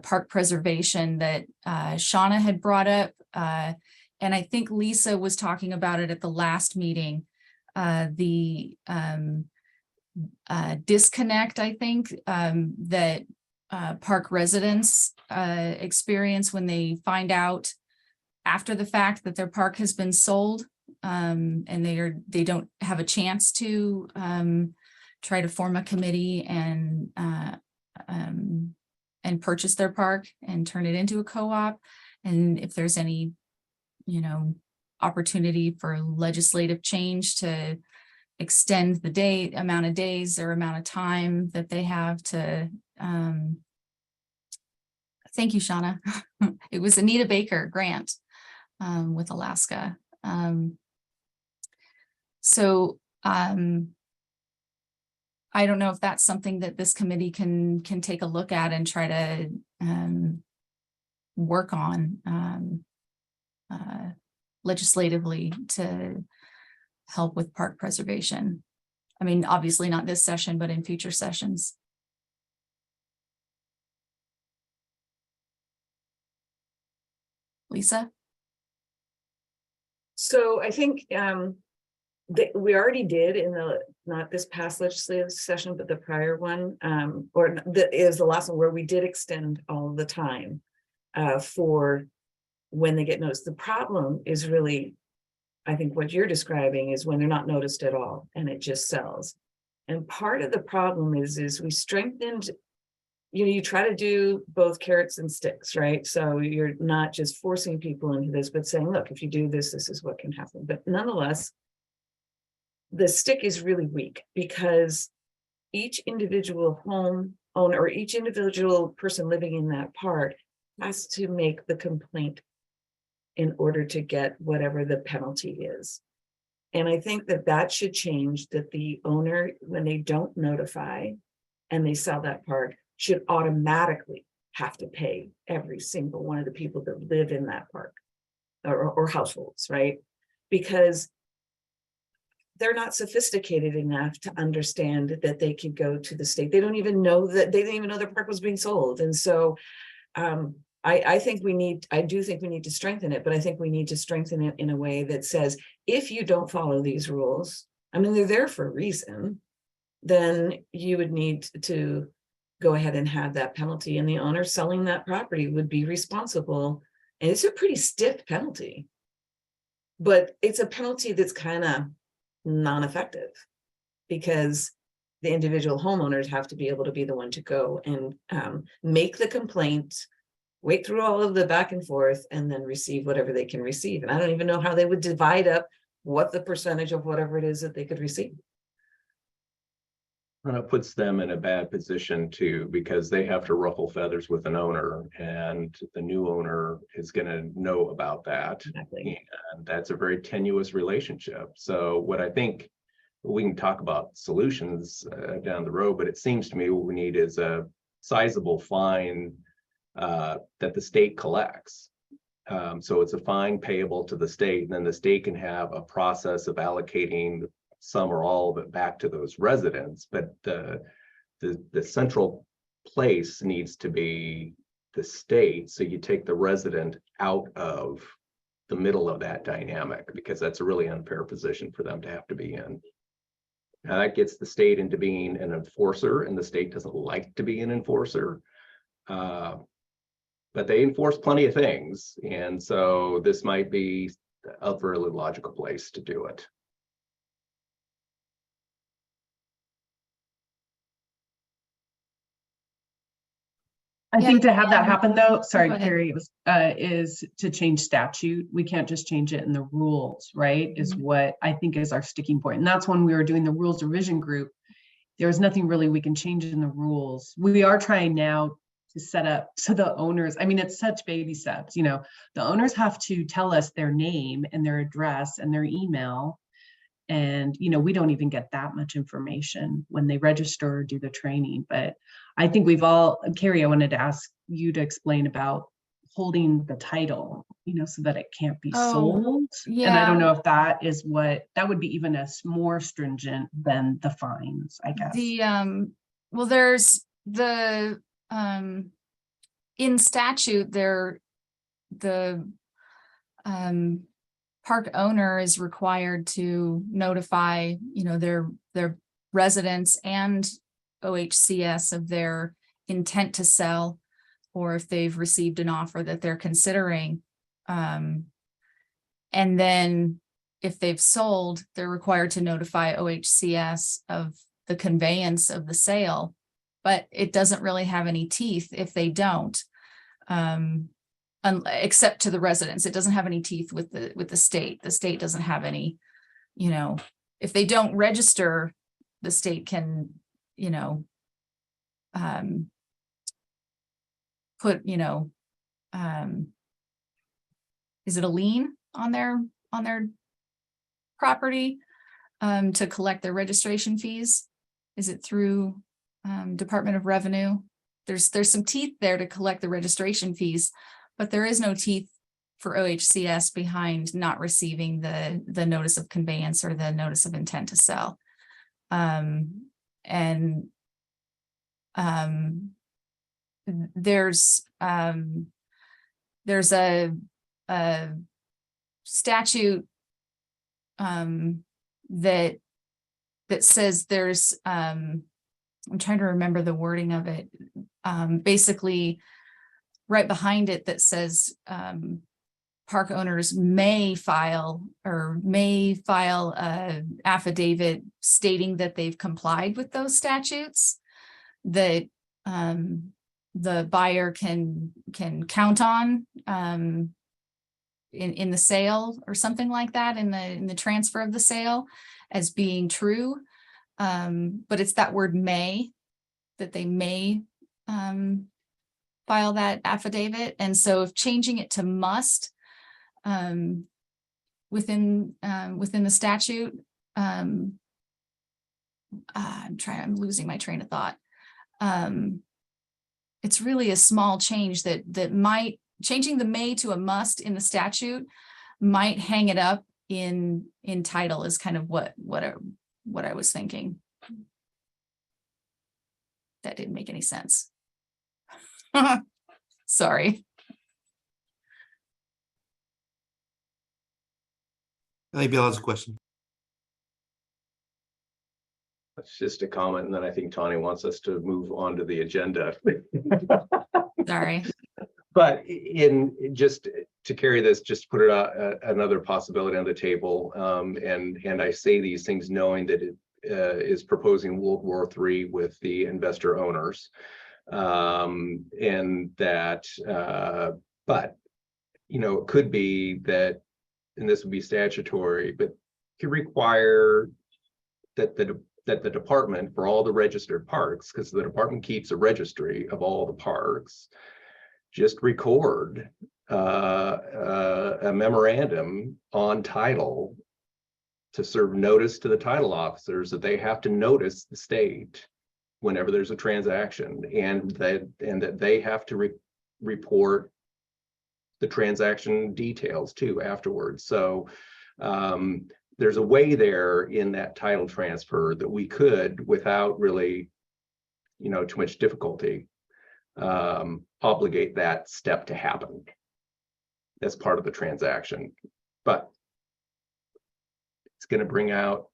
park preservation that Shauna had brought up. And I think Lisa was talking about it at the last meeting. The disconnect, I think, that park residents experience when they find out after the fact that their park has been sold, and they don't have a chance to try to form a committee and purchase their park and turn it into a co-op. And if there's any, opportunity for legislative change to extend the amount of days or amount of time that they have to. Thank you, Shauna. It was Anita Baker grant with Alaska. So I don't know if that's something that this committee can take a look at and try to work on legislatively to help with park preservation. I mean, obviously not this session, but in future sessions. Lisa? So I think we already did in the, not this past legislative session, but the prior one, or is the last one where we did extend all the time for when they get noticed. The problem is really, I think what you're describing is when they're not noticed at all and it just sells. And part of the problem is we strengthened, you try to do both carrots and sticks, right? So you're not just forcing people into this, but saying, look, if you do this, this is what can happen. But nonetheless, the stick is really weak because each individual home owner or each individual person living in that park has to make the complaint in order to get whatever the penalty is. And I think that should change, that the owner, when they don't notify and they sell that park, should automatically have to pay every single one of the people that live in that park or households, right? Because they're not sophisticated enough to understand that they could go to the state. They don't even know that, they didn't even know their park was being sold. And so I think I do think we need to strengthen it, but I think we need to strengthen it in a way that says, if you don't follow these rules, I mean, they're there for a reason, then you would need to go ahead and have that penalty, and the owner selling that property would be responsible. And it's a pretty stiff penalty, but it's a penalty that's kind of non-effective because the individual homeowners have to be able to be the one to go and make the complaint, wait through all of the back and forth, and then receive whatever they can receive. And I don't even know how they would divide up what the percentage of whatever it is that they could receive. And it puts them in a bad position too, because they have to ruffle feathers with an owner, and the new owner is going to know about that. Exactly. And that's a very tenuous relationship. So what I think, we can talk about solutions down the road, but it seems to me what we need is a sizable fine that the state collects. So it's a fine payable to the state, and then the state can have a process of allocating some or all of it back to those residents. But the central place needs to be the state. So you take the resident out of the middle of that dynamic, because that's a really unfair position for them to have to be in. Now that gets the state into being an enforcer, and the state doesn't like to be an enforcer. But they enforce plenty of things. And so this might be a really logical place to do it. I Yeah, think to have that happen though, sorry, go ahead. Carrie, is to change statute. We can't just change it in the rules, right? Is what I think is our sticking point. And that's when we were doing the rules revision group. There was nothing really we can change in the rules. We are trying now to set up so the owners, I mean, it's such baby steps, you know, the owners have to tell us their name and their address and their email. And, you know, we don't even get that much information when they register or do the training. But I think we've all, Carrie, I wanted to ask you to explain about holding the title, you know, so that it can't be sold. And I don't know if that is what, that would be even more stringent than the fines, I guess. Well, there's the, in statute, the park owner is required to notify, you know, their residents and OHCS of their intent to sell, or if they've received an offer that they're considering. And then if they've sold, they're required to notify OHCS of the conveyance of the sale, but it doesn't really have any teeth if they don't. Except to the residents, it doesn't have any teeth with the state. The state doesn't have any, you know, if they don't register, the state can, you know, put, you know, is it a lien on their property to collect their registration fees? Is it through Department of Revenue? There's some teeth there to collect the registration fees, but there is no teeth for OHCS behind not receiving the notice of conveyance or the notice of intent to sell. There's a statute that says there's, I'm trying to remember the wording of it. Basically, right behind it that says, park owners may file a affidavit stating that they've complied with those statutes, that the buyer can count on in the sale or something like that, in the transfer of the sale as being true. But it's that word may, that they may file that affidavit. And so if changing it to must within the statute, I'm losing my train of thought. It's really a small change that might, changing the may to a must in the statute might hang it up in title, is kind of what I was thinking. That didn't make any sense. Sorry. I think Bill has a question. That's just a comment, and then I think Tawny wants us to move on to the agenda. Sorry. But in just to carry this, just put it out, another possibility on the table. And I say these things knowing that it is proposing World War III with the investor owners. And that, but, you know, it could be that, and this would be statutory, but could require that the department, for all the registered parks, because the department keeps a registry of all the parks, just record a memorandum on title to serve notice to the title officers that they have to notice the state whenever there's a transaction, and that they have to report the transaction details too afterwards. So there's a way there in that title transfer that we could, without really, you know, too much difficulty, obligate that step to happen as part of the transaction. But it's going to bring out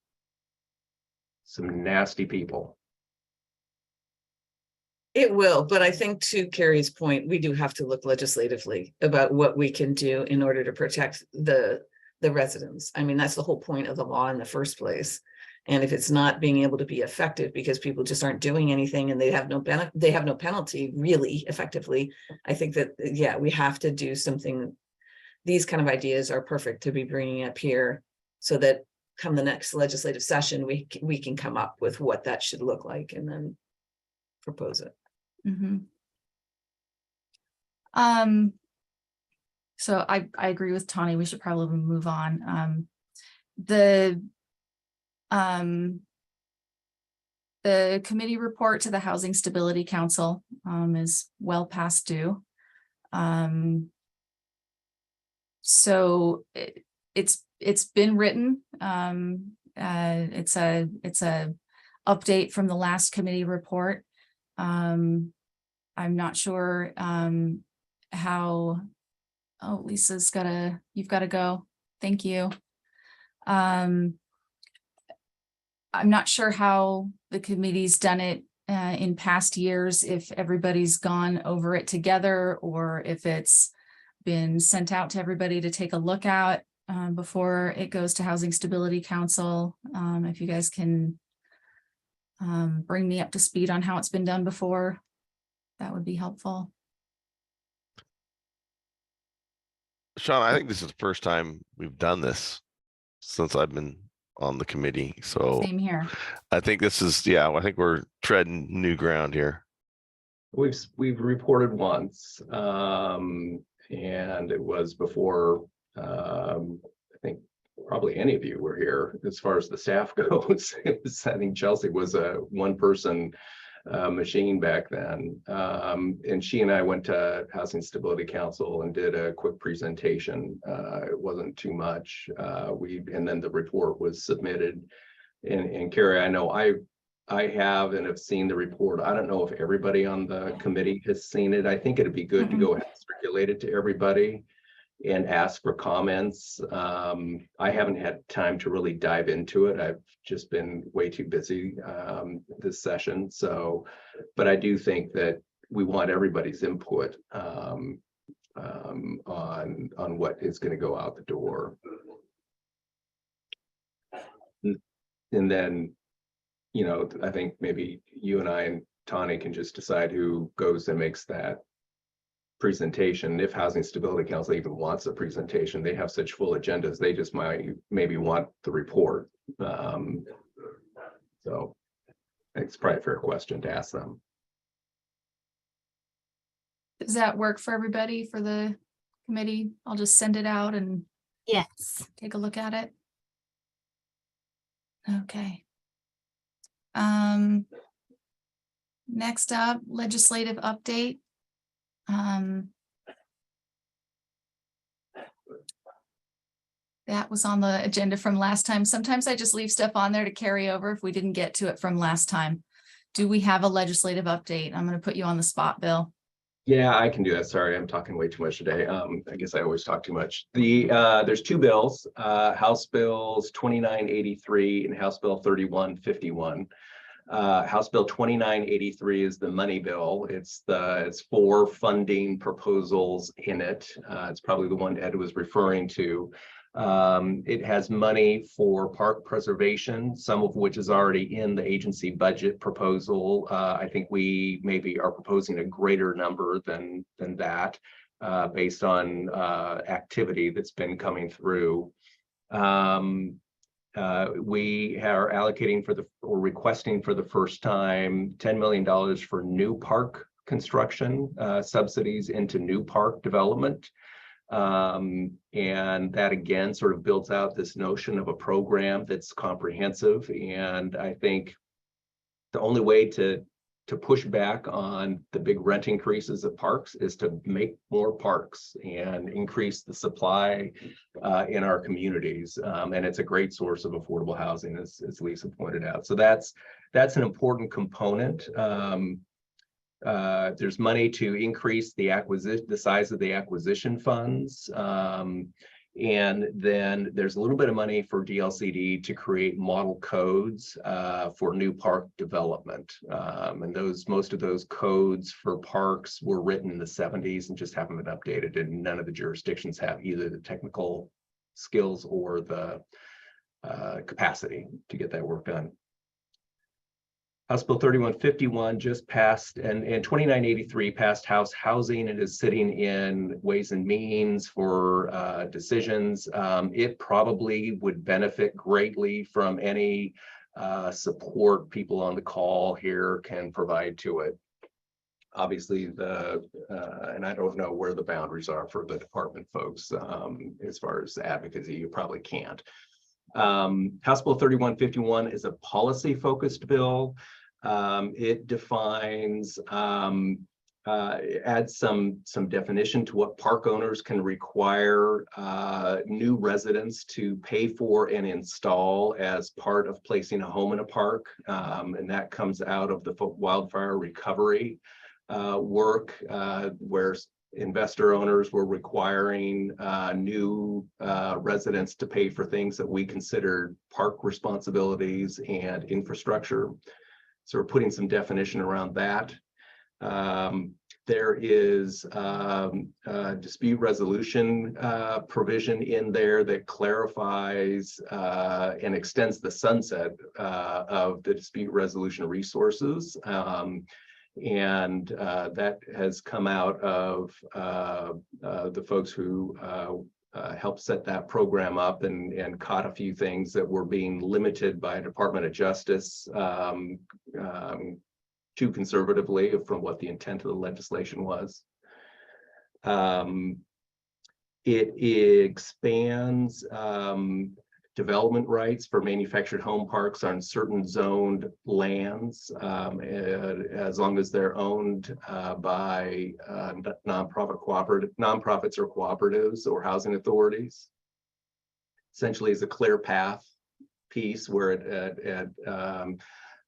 some nasty people. It will, but I think to Carrie's point, we do have to look legislatively about what we can do in order to protect the residents. I mean, that's the whole point of the law in the first place. And if it's not being able to be effective because people just aren't doing anything and they have no penalty really effectively, I think that, yeah, we have to do something. These kind of ideas are perfect to be bringing up here so that come the next legislative session, we can come up with what that should look like and then propose it. Mm-hmm. So I agree with Tawny. We should probably move on. The committee report to the Housing Stability Council is well past due. So it's been written. It's a update from the last committee report. I'm not sure how. Oh, Lisa's you've got to go. Thank you. I'm not sure how the committee's done it in past years, if everybody's gone over it together or if it's been sent out to everybody to take a look at before it goes to Housing Stability Council. If you guys can bring me up to speed on how it's been done before, that would be helpful. Sean, I think this is the first time we've done this since I've been on the committee. So Same here. I think this is, yeah, I think we're treading new ground here. We've reported once, and it was before, I think probably any of you were here as far as the staff goes. It was, I think Chelsea was a one-person machine back then. And she and I went to Housing Stability Council and did a quick presentation. It wasn't too much. And then the report was submitted. And Carrie, I know I have and have seen the report. I don't know if everybody on the committee has seen it. I think it'd be good to go ahead and circulate it to everybody. and ask for comments. I haven't had time to really dive into it. I've just been way too busy this session. So, but I do think that we want everybody's input on what is going to go out the door. And then, you know, I think maybe you and I and Tani can just decide who goes and makes that presentation. If Housing Stability Council even wants a presentation, they have such full agendas, they just might maybe want the report. So it's probably a fair question to ask them. Does that work for everybody for the committee? I'll just send it out and Yes. take a look at it. Okay. Next up, legislative update. That was on the agenda from last time. Sometimes I just leave stuff on there to carry over if we didn't get to it from last time. Do we have a legislative update? I'm going to put you on the spot, Bill. Yeah, I can do that. Sorry, I'm talking way too much today. I guess I always talk too much. There's two bills, House Bills 2983 and House Bill 3151. House Bill 2983 is the money bill. It's four funding proposals in it. It's probably the one Ed was referring to. It has money for park preservation, some of which is already in the agency budget proposal. I think we maybe are proposing a greater number than that based on activity that's been coming through. We are allocating or requesting for the first time $10 million for new park construction, subsidies into new park development. And that again sort of builds out this notion of a program that's comprehensive. And I think the only way to push back on the big rent increases of parks is to make more parks and increase the supply in our communities. And it's a great source of affordable housing, as Lisa pointed out. So that's an important component. There's money to increase the size of the acquisition funds. And then there's a little bit of money for DLCD to create model codes for new park development. And most of those codes for parks were written in the 70s and just haven't been updated, and none of the jurisdictions have either the technical skills or the capacity to get that work done. House Bill 3151 just passed, and 2983 passed House Housing and is sitting in Ways and Means for decisions. It probably would benefit greatly from any support people on the call here can provide to it. Obviously, and I don't know where the boundaries are for the department folks as far as advocacy, you probably can't. House Bill 3151 is a policy-focused bill. It defines, adds some definition to what park owners can require new residents to pay for and install as part of placing a home in a park. And that comes out of the wildfire recovery work where investor owners were requiring new residents to pay for things that we considered park responsibilities and infrastructure. So we're putting some definition around that. There is a dispute resolution provision in there that clarifies and extends the sunset of the dispute resolution resources. And that has come out of the folks who helped set that program up and caught a few things that were being limited by Department of Justice too conservatively from what the intent of the legislation was. It expands development rights for manufactured home parks on certain zoned lands, as long as they're owned by nonprofits or cooperatives or housing authorities. Essentially, is a clear path piece where it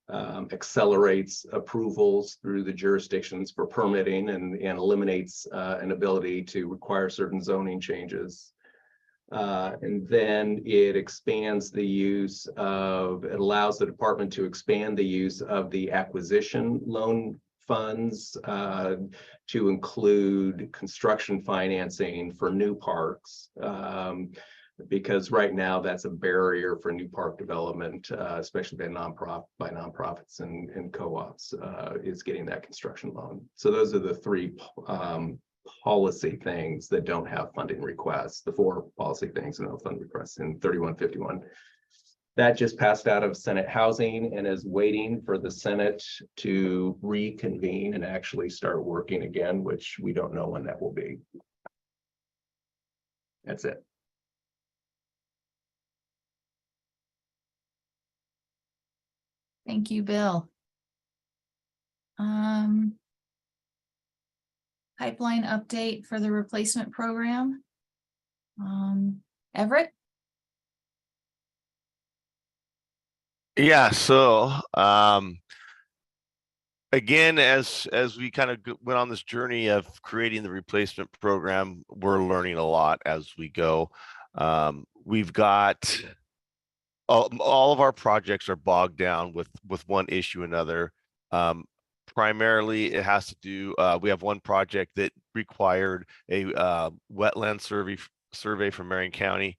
accelerates approvals through the jurisdictions for permitting and eliminates an ability to require certain zoning changes. And then it expands the use of, it allows the department to expand the use of the acquisition loan funds to include construction financing for new parks. Because right now that's a barrier for new park development, especially by nonprofits and co-ops, is getting that construction loan. So those are the three policy things that don't have funding requests, the four policy things and no fund requests in 3151. That just passed out of Senate Housing and is waiting for the Senate to reconvene and actually start working again, which we don't know when that will be. That's it. Thank you, Bill. Pipeline update for the replacement program. Everett? Yeah, so again, as we kind of went on this journey of creating the replacement program, we're learning a lot as we go. We've got all of our projects are bogged down with one issue or another. Primarily, it has to do. We have one project that required a wetland survey from Marion County.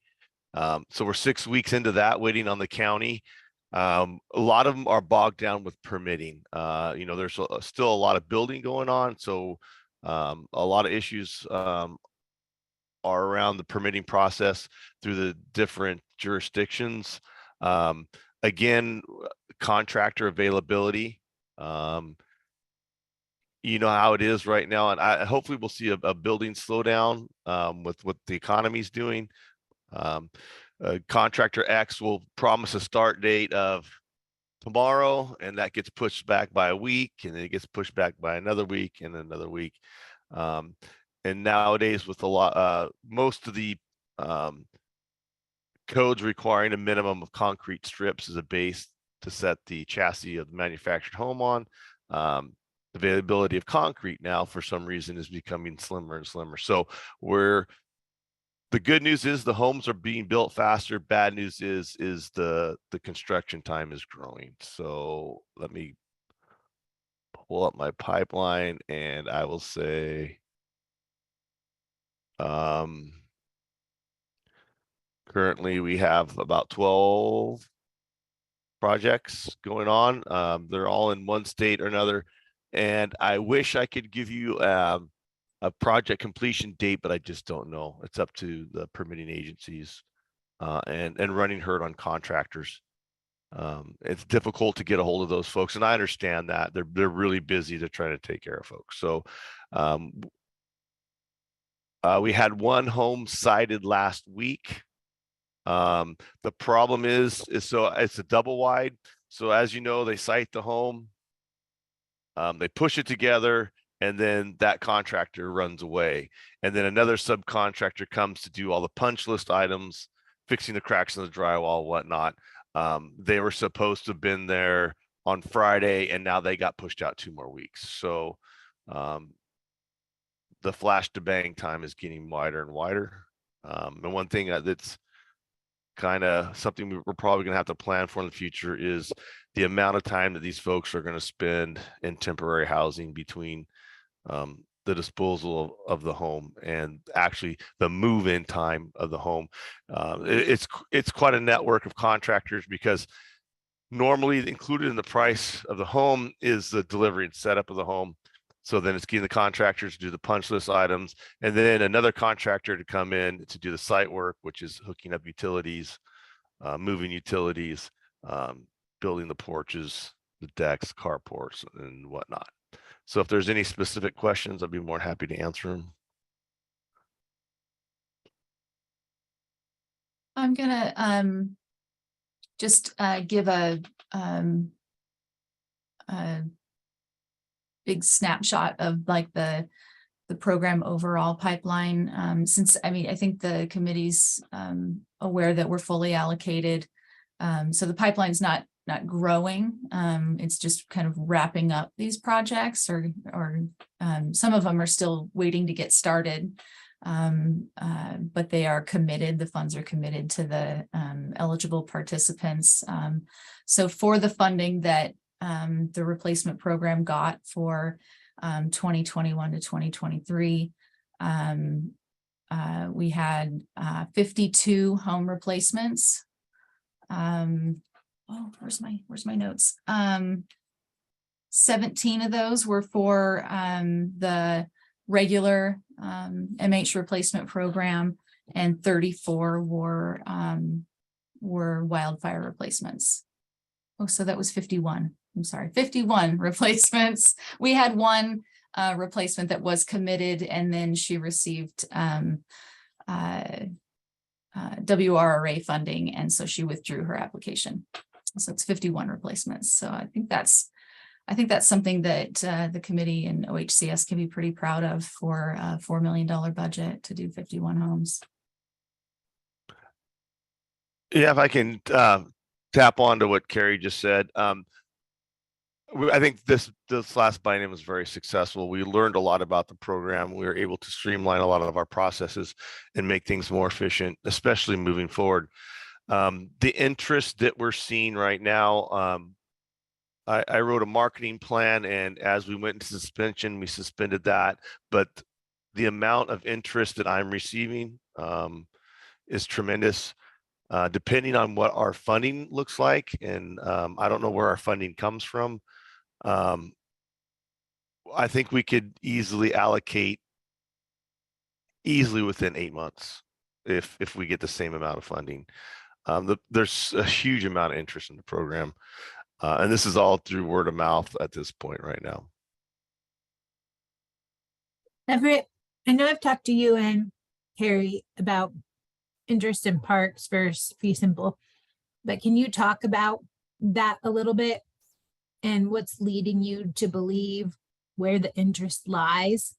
So we're 6 weeks into that, waiting on the county. A lot of them are bogged down with permitting. There's still a lot of building going on, so a lot of issues are around the permitting process through the different jurisdictions. Again, contractor availability. You know how it is right now, and hopefully we'll see a building slowdown with what the economy's doing. Contractor X will promise a start date of tomorrow, and that gets pushed back by a week, and then it gets pushed back by another week and another week. And nowadays, with a lot, most of the codes requiring a minimum of concrete strips as a base to set the chassis of the manufactured home on. Availability of concrete now, for some reason, is becoming slimmer and slimmer. So the good news is the homes are being built faster. Bad news is the construction time is growing. So let me pull up my pipeline, and I will say currently we have about 12 projects going on. They're all in one state or another, and I wish I could give you a project completion date, but I just don't know. It's up to the permitting agencies and running herd on contractors. It's difficult to get a hold of those folks, and I understand that they're really busy to try to take care of folks. So we had one home sited last week. The problem is so it's a double wide. So as you know, they site the home, they push it together, and then that contractor runs away. And then another subcontractor comes to do all the punch list items, fixing the cracks in the drywall, whatnot. They were supposed to have been there on Friday, and now they got pushed out 2 more weeks. So the flash to bang time is getting wider and wider. And one thing that's kind of something we're probably going to have to plan for in the future is the amount of time that these folks are going to spend in temporary housing between the disposal of the home and actually the move-in time of the home. It's quite a network of contractors, because normally included in the price of the home is the delivery and setup of the home. So then it's getting the contractors to do the punch list items, and then another contractor to come in to do the site work, which is hooking up utilities, moving utilities, building the porches, the decks, carports, and whatnot. So if there's any specific questions, I'd be more happy to answer them. I'm gonna just give a big snapshot of like the program overall pipeline. Since I think the committee's aware that we're fully allocated. So the pipeline's not not growing. It's just kind of wrapping up these projects, or some of them are still waiting to get started. But they are committed, the funds are committed to the eligible participants. So for the funding that the replacement program got for 2021 to 2023, we had 52 home replacements. Oh, where's my notes? 17 of those were for the regular MH replacement program, and 34 were wildfire replacements. Oh, so that was 51. I'm sorry, 51 replacements. We had one replacement that was committed, and then she received WRRA funding, and so she withdrew her application. So it's 51 replacements. So I think that's something that the committee and OHCS can be pretty proud of for a $4 million budget to do 51 homes. Yeah, if I can tap onto what Carrie just said. I think this last biennium was very successful. We learned a lot about the program. We were able to streamline a lot of our processes and make things more efficient, especially moving forward. The interest that we're seeing right now, I wrote a marketing plan, and as we went into suspension, we suspended that. But the amount of interest that I'm receiving is tremendous. Depending on what our funding looks like, and I don't know where our funding comes from. I think we could easily allocate within 8 months if we get the same amount of funding. There's a huge amount of interest in the program, and this is all through word of mouth at this point right now. Everett, I know I've talked to you and Carrie about interest in parks versus fee simple, but can you talk about that a little bit and what's leading you to believe where the interest lies?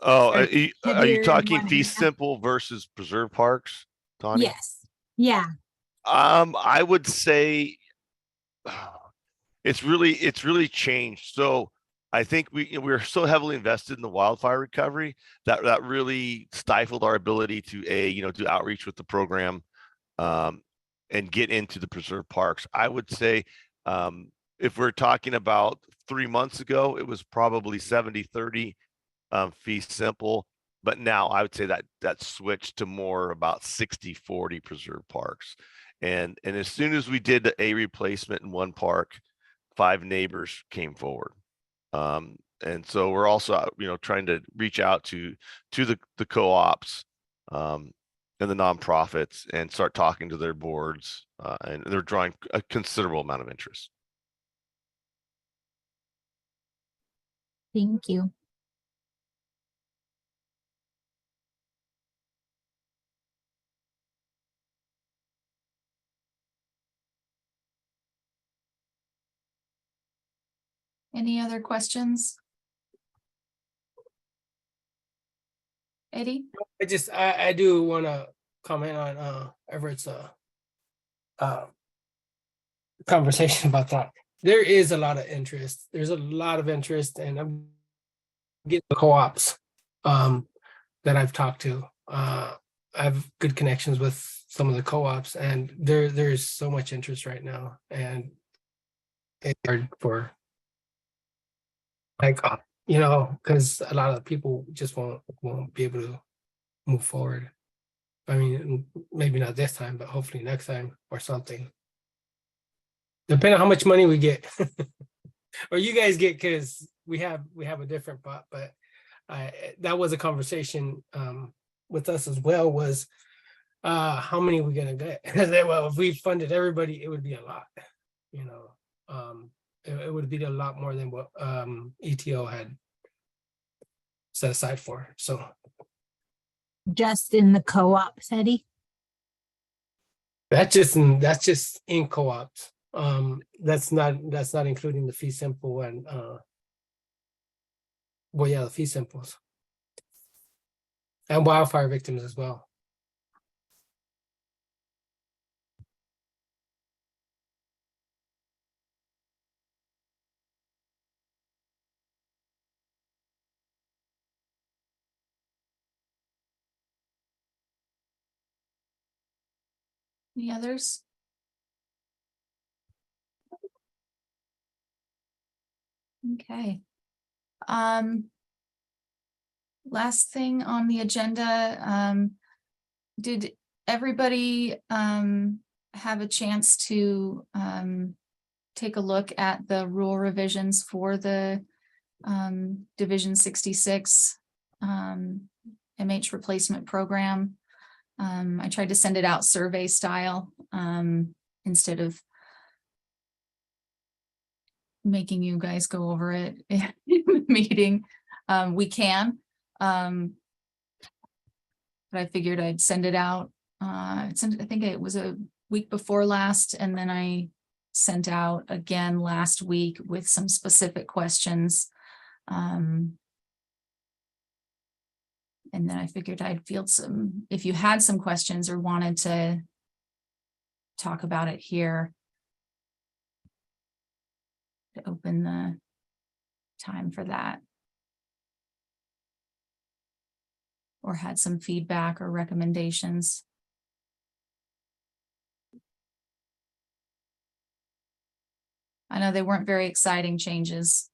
Oh, are heavier you in talking one fee area? simple versus preserve parks, Tawny? Yes. Yeah. I would say it's really changed. So I think we're so heavily invested in the wildfire recovery that really stifled our ability to do outreach with the program and get into the preserve parks. I would say if we're talking about 3 months ago, it was probably 70-30 fee simple, but now I would say that switched to more about 60-40 preserve parks. And as soon as we did a replacement in one park, 5 neighbors came forward. And so we're also trying to reach out to the co-ops and the nonprofits and start talking to their boards, and they're drawing a considerable amount of interest. Thank you. Any other questions? Eddie? I do want to comment on Everett's conversation about that. There is a lot of interest. There's a lot of interest, and I'm getting the co-ops that I've talked to. I have good connections with some of the co-ops, and there's so much interest right now, and it's hard for because a lot of people just won't be able to move forward. I mean, maybe not this time, but hopefully next time or something. Depending on how much money we get, or you guys get, because we have a different pot. But that was a conversation with us as well. Was how many are we gonna get? Well, if we funded everybody, it would be a lot. It would be a lot more than what ETO had set aside for. So Just in the co-ops, Eddie? that's just in co-ops. That's not including the fee simple and the fee simples and wildfire victims as well. Any others? Okay. Last thing on the agenda, did everybody have a chance to take a look at the rule revisions for the Division 66 MH replacement program? I tried to send it out survey style instead of making you guys go over it in the meeting. We can, but I figured I'd send it out. I think it was a week before last, and then I sent out again last week with some specific questions. And then I figured I'd field some, if you had some questions or wanted to talk about it here, to open the time for that. Or had some feedback or recommendations. I know they weren't very exciting changes.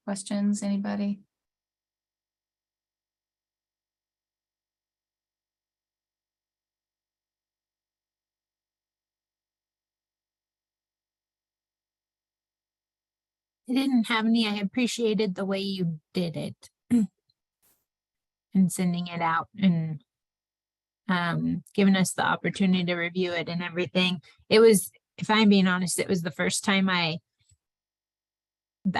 Questions, anybody? I didn't have any. I appreciated the way you did it. And sending it out and giving us the opportunity to review it and everything. It was, if I'm being honest, it was the first time I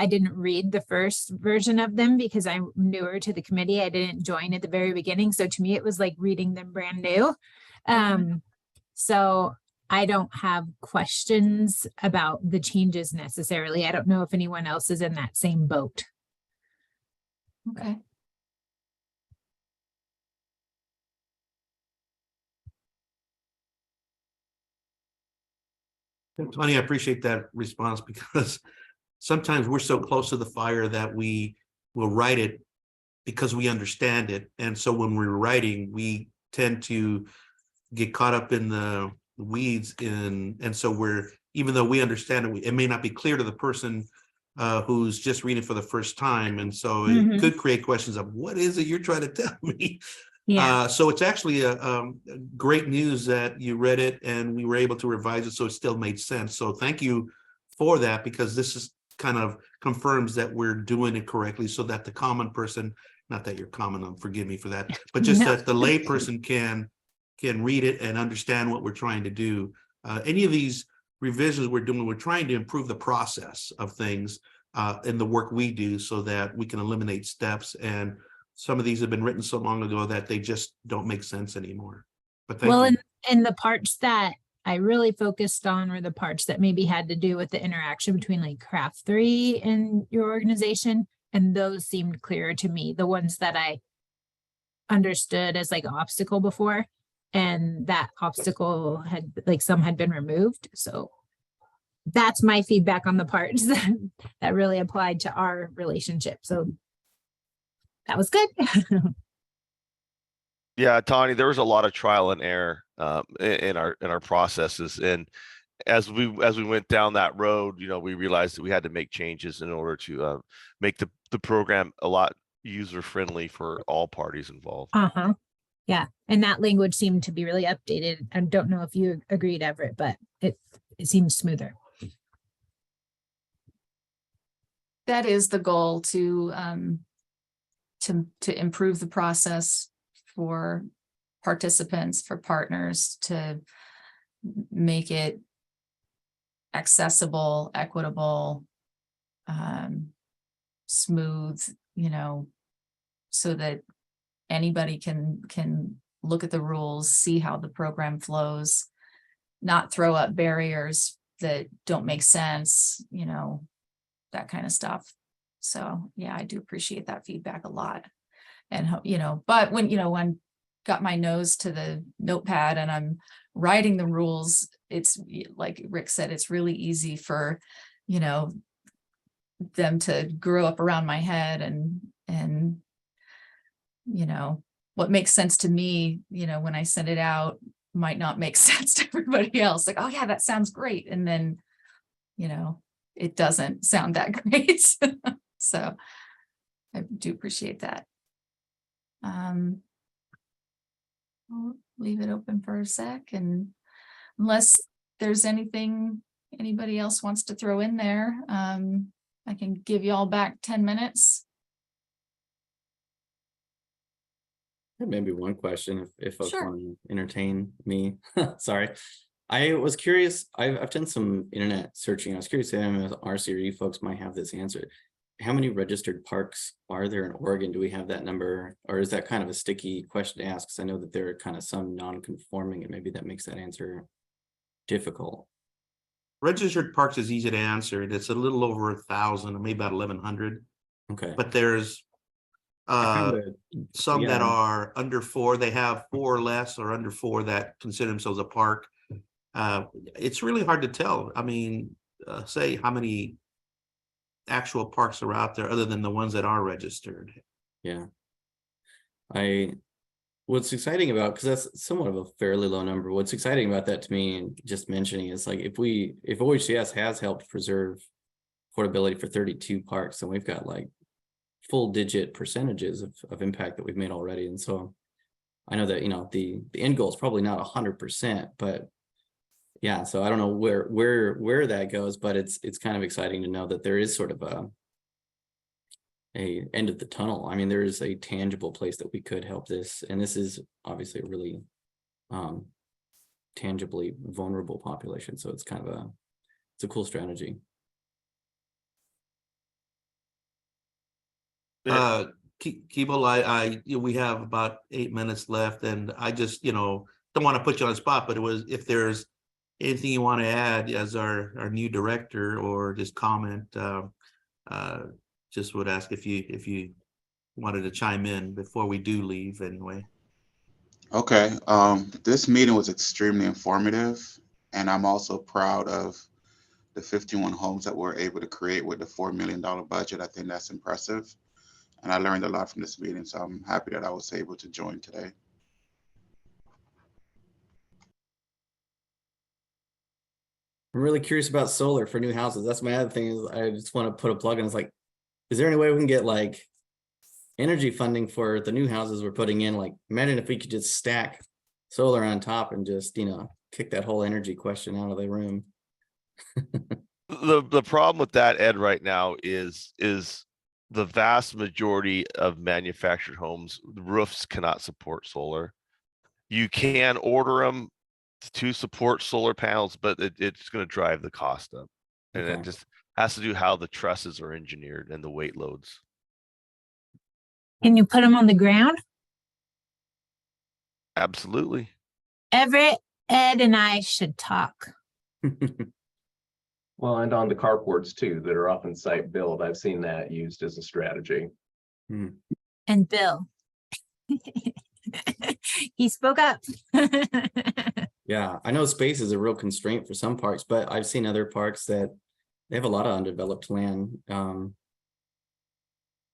didn't read the first version of them because I'm newer to the committee. I didn't join at the very beginning. So to me, it was like reading them brand new. So I don't have questions about the changes necessarily. I don't know if anyone else is in that same boat. Okay. Tony, I appreciate that response because sometimes we're so close to the fire that we will write it because we understand it. And so when we're writing, we tend to get caught up in the weeds and so we're, even though we understand it, it may not be clear to the person who's just reading for the first time. And so it could create questions of what is it you're trying to tell me? Yeah. So it's actually a great news that you read it and we were able to revise it so it still made sense. So thank you for that, because this is kind of confirms that we're doing it correctly so that the common person, not that you're common, forgive me for that, but just that the lay person can read it and understand what we're trying to do. Any of these revisions we're doing, we're trying to improve the process of things in the work we do so that we can eliminate steps. And some of these have been written so long ago that they just don't make sense anymore. But thank you. And the parts that I really focused on were the parts that maybe had to do with the interaction between like Craft 3 and your organization. And those seemed clearer to me, the ones that I understood as like an obstacle before. And that obstacle had, like, some had been removed. So that's my feedback on the parts that really applied to our relationship. So that was good. Yeah, Tony, there was a lot of trial and error in our processes, and as we went down that road, you know, we realized that we had to make changes in order to make the program a lot user friendly for all parties involved. Yeah, and that language seemed to be really updated. I don't know if you agreed, Everett, but it seems smoother. That is the goal, to improve the process for participants, for partners, to make it accessible, equitable, smooth, you know, so that anybody can look at the rules, see how the program flows, not throw up barriers that don't make sense, you know, that kind of stuff. So yeah, I do appreciate that feedback a lot. And, you know, but when got my nose to the notepad and I'm writing the rules, it's like Rick said, it's really easy for, you know, them to grow up around my head and, you know, what makes sense to me, you know, when I send it out might not make sense to everybody else. Like, oh yeah, that sounds great. And then, you know, it doesn't sound that great. So I do appreciate that. I'll leave it open for a sec, and unless there's anything anybody else wants to throw in there, I can give you all back 10 minutes. Maybe one question if folks Sure. want to entertain me. Sorry. I was curious. I've done some internet searching. I was curious if RCRE folks might have this answer. How many registered parks are there in Oregon? Do we have that number, or is that kind of a sticky question to ask? Because I know that there are kind of some non-conforming, and maybe that makes that answer difficult. Registered parks is easy to answer. It's a little over 1,000, maybe about 1,100. Okay. But there's some that are under 4. They have 4 or less, or under 4 that consider themselves a park. It's really hard to tell. I mean, say how many actual parks are out there other than the ones that are registered. Yeah. What's exciting about, because that's somewhat of a fairly low number, what's exciting about that to me, and just mentioning, is like if OHCS has helped preserve affordability for 32 parks, and we've got like full digit percentages of impact that we've made already. And so I know that, you know, the end goal is probably not 100%, but yeah, so I don't know where that goes, but it's kind of exciting to know that there is sort of a end of the tunnel. I mean, there is a tangible place that we could help this, and this is obviously a really tangibly vulnerable population. So it's kind of it's a cool strategy. Keeble, we have about 8 minutes left, and I just, you know, don't want to put you on the spot, but if there's anything you want to add as our new director, or just comment, just would ask if you wanted to chime in before we do leave anyway. Okay, this meeting was extremely informative, and I'm also proud of the 51 homes that we're able to create with the $4 million budget. I think that's impressive, and I learned a lot from this meeting, so I'm happy that I was able to join today. I'm really curious about solar for new houses. That's my other thing, is I just want to put a plug in. It's like, is there any way we can get like energy funding for the new houses we're putting in? Like, imagine if we could just stack solar on top and just, you know, kick that whole energy question out of the room. The problem with that, Ed, right now is the vast majority of manufactured homes, the roofs cannot support solar. You can order them to support solar panels, but it's going to drive the cost up, and Okay. it just has to do how the trusses are engineered and the weight loads. Can you put them on the ground? Absolutely. Everett, Ed, and I should talk. Well, and on the carports too, that are often site built, I've seen that used as a strategy. And Bill. He spoke up. Yeah, I know space is a real constraint for some parks, but I've seen other parks that they have a lot of undeveloped land.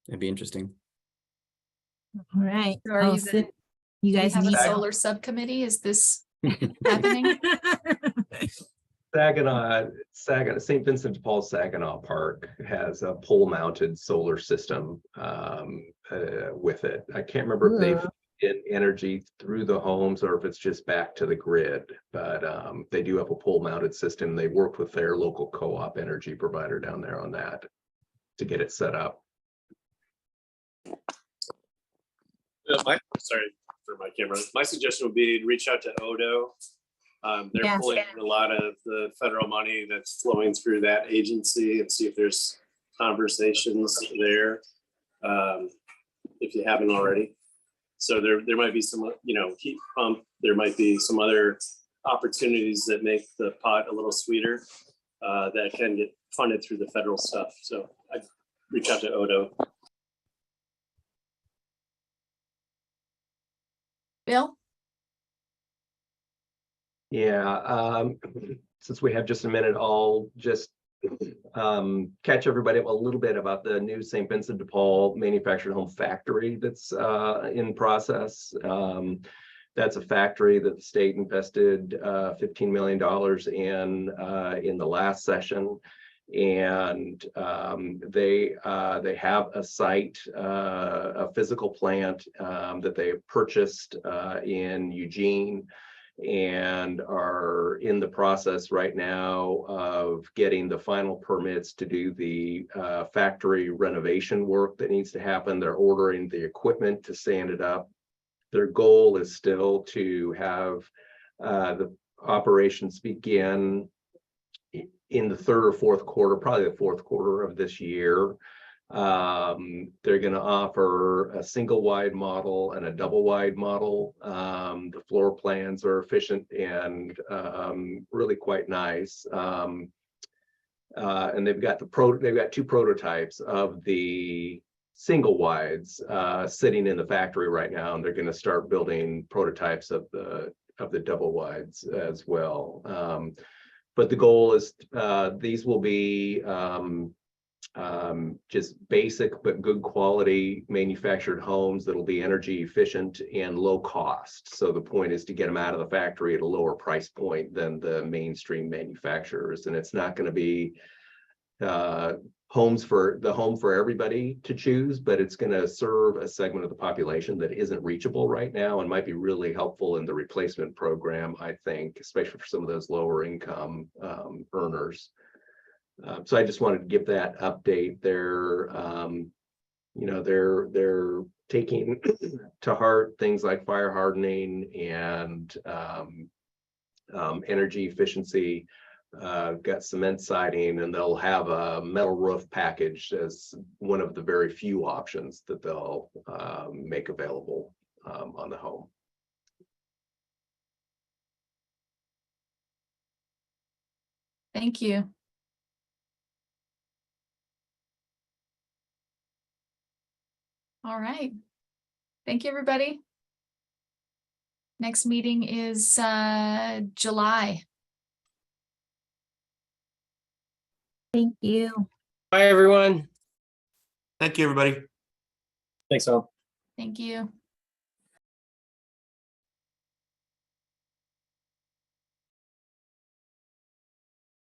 It'd be interesting. All right. So are I'll you send- the- you Do we guys have a need solar subcommittee? Is this happening? Saginaw, St. Vincent de Paul Saginaw Park has a pole-mounted solar system with it. I can't remember if they've get energy through the homes or if it's just back to the grid, but they do have a pole-mounted system. They worked with their local co-op energy provider down there on that to get it set up. Sorry for my camera. My suggestion would be to reach out to Odo. They're Yes. pulling a lot of the federal money that's flowing through that agency, and see if there's conversations there, if you haven't already. So there might be some, you know, heat pump. There might be some other opportunities that make the pot a little sweeter, that can get funded through the federal stuff. So I'd reach out to Odo. Bill? Yeah, since we have just a minute, I'll just catch everybody up a little bit about the new St. Vincent de Paul manufactured home factory that's in process. That's a factory that the state invested $15 million in the last session. And they have a site, a physical plant that they purchased in Eugene, and are in the process right now of getting the final permits to do the factory renovation work that needs to happen. They're ordering the equipment to sand it up. Their goal is still to have the operations begin in the third or fourth quarter, probably the fourth quarter of this year. They're going to offer a single wide model and a double wide model. The floor plans are efficient and really quite nice. And they've got two prototypes of the single wides sitting in the factory right now, and they're going to start building prototypes of the double wides as well. But the goal is these will be just basic but good quality manufactured homes that'll be energy efficient and low cost. So the point is to get them out of the factory at a lower price point than the mainstream manufacturers. And it's not going to be home for everybody to choose, but it's going to serve a segment of the population that isn't reachable right now and might be really helpful in the replacement program, I think, especially for some of those lower income earners. So I just wanted to give that update. They're taking to heart things like fire hardening and energy efficiency. Got cement siding, and they'll have a metal roof package as one of the very few options that they'll make available on the home. Thank you. All right. Thank you, everybody. Next meeting is July. Thank you. Bye, everyone. Thank you, everybody. Thanks all. Thank you.